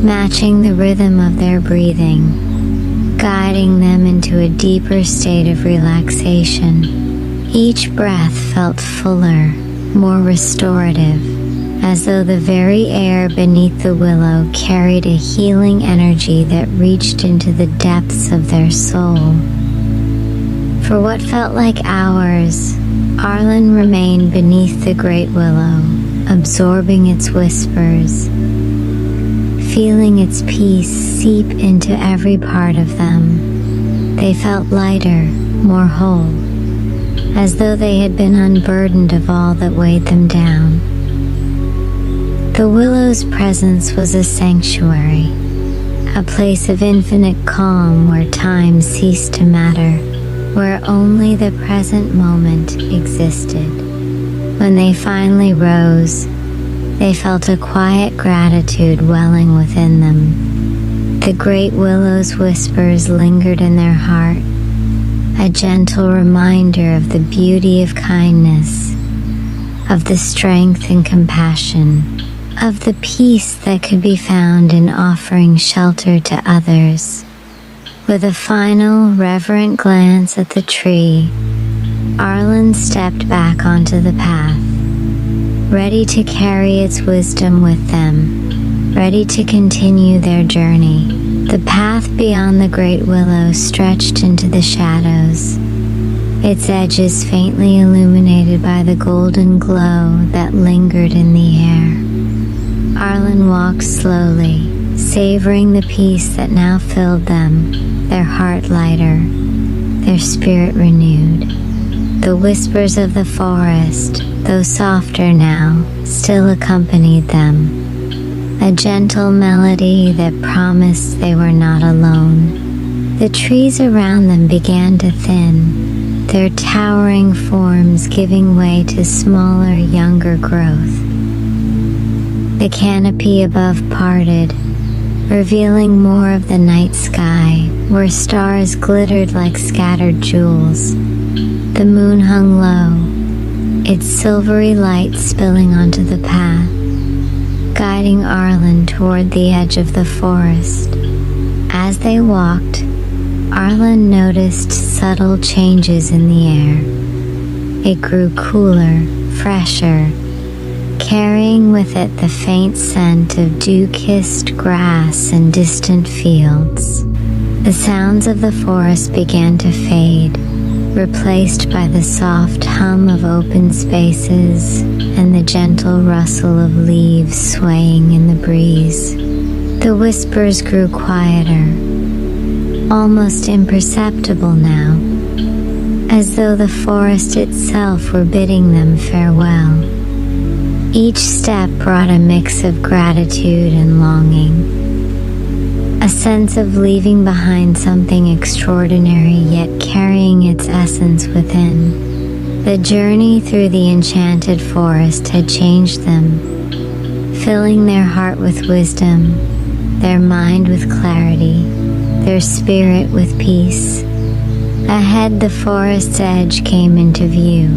matching the rhythm of their breathing, guiding them into a deeper state of relaxation. Each breath felt fuller, more restorative, as though the very air beneath the willow carried a healing energy that reached into the depths of their soul. For what felt like hours, Arlen remained beneath the great willow, absorbing its whispers, feeling its peace seep into every part of them. They felt lighter, more whole, as though they had been unburdened of all that weighed them down. The willow's presence was a sanctuary, a place of infinite calm where time ceased to matter, where only the present moment existed. When they finally rose, they felt a quiet gratitude welling within them. The great willow's whispers lingered in their heart, a gentle reminder of the beauty of kindness, of the strength and compassion, of the peace that could be found in offering shelter to others. With a final, reverent glance at the tree, Arlen stepped back onto the path, ready to carry its wisdom with them, ready to continue their journey. The path beyond the great willow stretched into the shadows, its edges faintly illuminated by the golden glow that lingered in the air. Arlen walked slowly, savoring the peace that now filled them, their heart lighter, their spirit renewed. The whispers of the forest, though softer now, still accompanied them, a gentle melody that promised they were not alone. The trees around them began to thin, their towering forms giving way to smaller, younger growth. The canopy above parted, revealing more of the night sky, where stars glittered like scattered jewels. The moon hung low, its silvery light spilling onto the path, guiding Arlen toward the edge of the forest. As they walked, Arlen noticed subtle changes in the air. It grew cooler, fresher, carrying with it the faint scent of dew-kissed grass and distant fields. The sounds of the forest began to fade, replaced by the soft hum of open spaces and the gentle rustle of leaves swaying in the breeze. The whispers grew quieter, almost imperceptible now, as though the forest itself were bidding them farewell. Each step brought a mix of gratitude and longing, a sense of leaving behind something extraordinary yet carrying its essence within. The journey through the enchanted forest had changed them, filling their heart with wisdom, their mind with clarity, their spirit with peace. Ahead, the forest's edge came into view,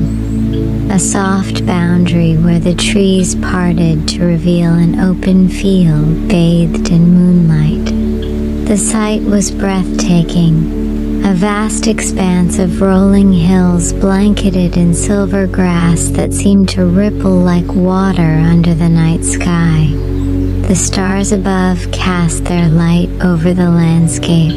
a soft boundary where the trees parted to reveal an open field bathed in moonlight. The sight was breathtaking, a vast expanse of rolling hills blanketed in silver grass that seemed to ripple like water under the night sky. The stars above cast their light over the landscape,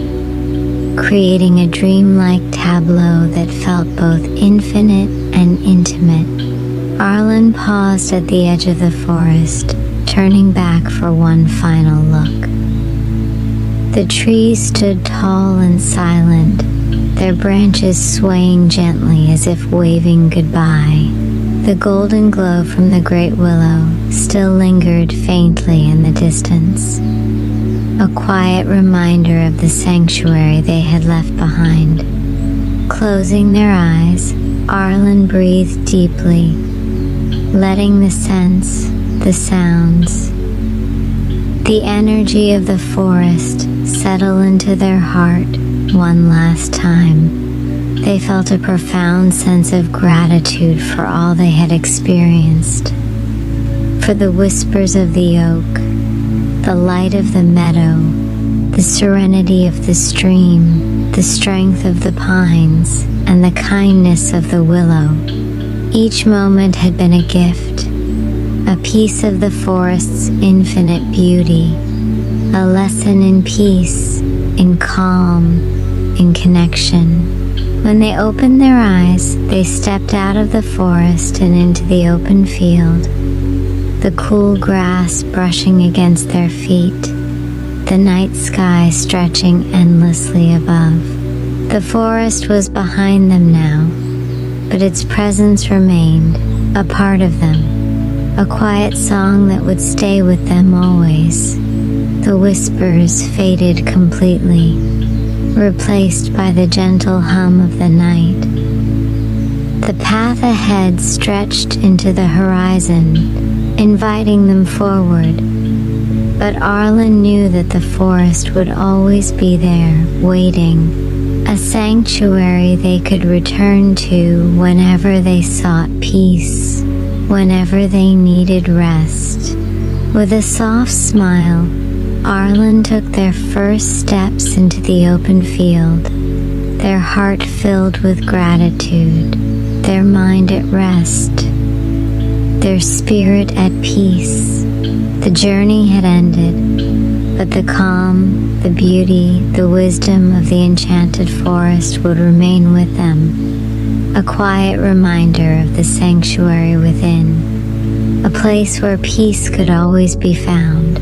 creating a dreamlike tableau that felt both infinite and intimate. Arlen paused at the edge of the forest, turning back for one final look. The trees stood tall and silent, their branches swaying gently as if waving goodbye. The golden glow from the great willow still lingered faintly in the distance, a quiet reminder of the sanctuary they had left behind. Closing their eyes, Arlen breathed deeply, letting the scents, the sounds, the energy of the forest settle into their heart one last time. They felt a profound sense of gratitude for all they had experienced, for the whispers of the oak, the light of the meadow, the serenity of the stream, the strength of the pines, and the kindness of the willow. Each moment had been a gift, a piece of the forest's infinite beauty, a lesson in peace, in calm, in connection. When they opened their eyes, they stepped out of the forest and into the open field, the cool grass brushing against their feet, the night sky stretching endlessly above. The forest was behind them now, but its presence remained, a part of them, a quiet song that would stay with them always. The whispers faded completely, replaced by the gentle hum of the night. The path ahead stretched into the horizon, inviting them forward, but Arlen knew that the forest would always be there, waiting, a sanctuary they could return to whenever they sought peace, whenever they needed rest. With a soft smile, Arlen took their first steps into the open field, their heart filled with gratitude, their mind at rest, their spirit at peace. The journey had ended, but the calm, the beauty, the wisdom of the enchanted forest would remain with them, a quiet reminder of the sanctuary within, a place where peace could always be found.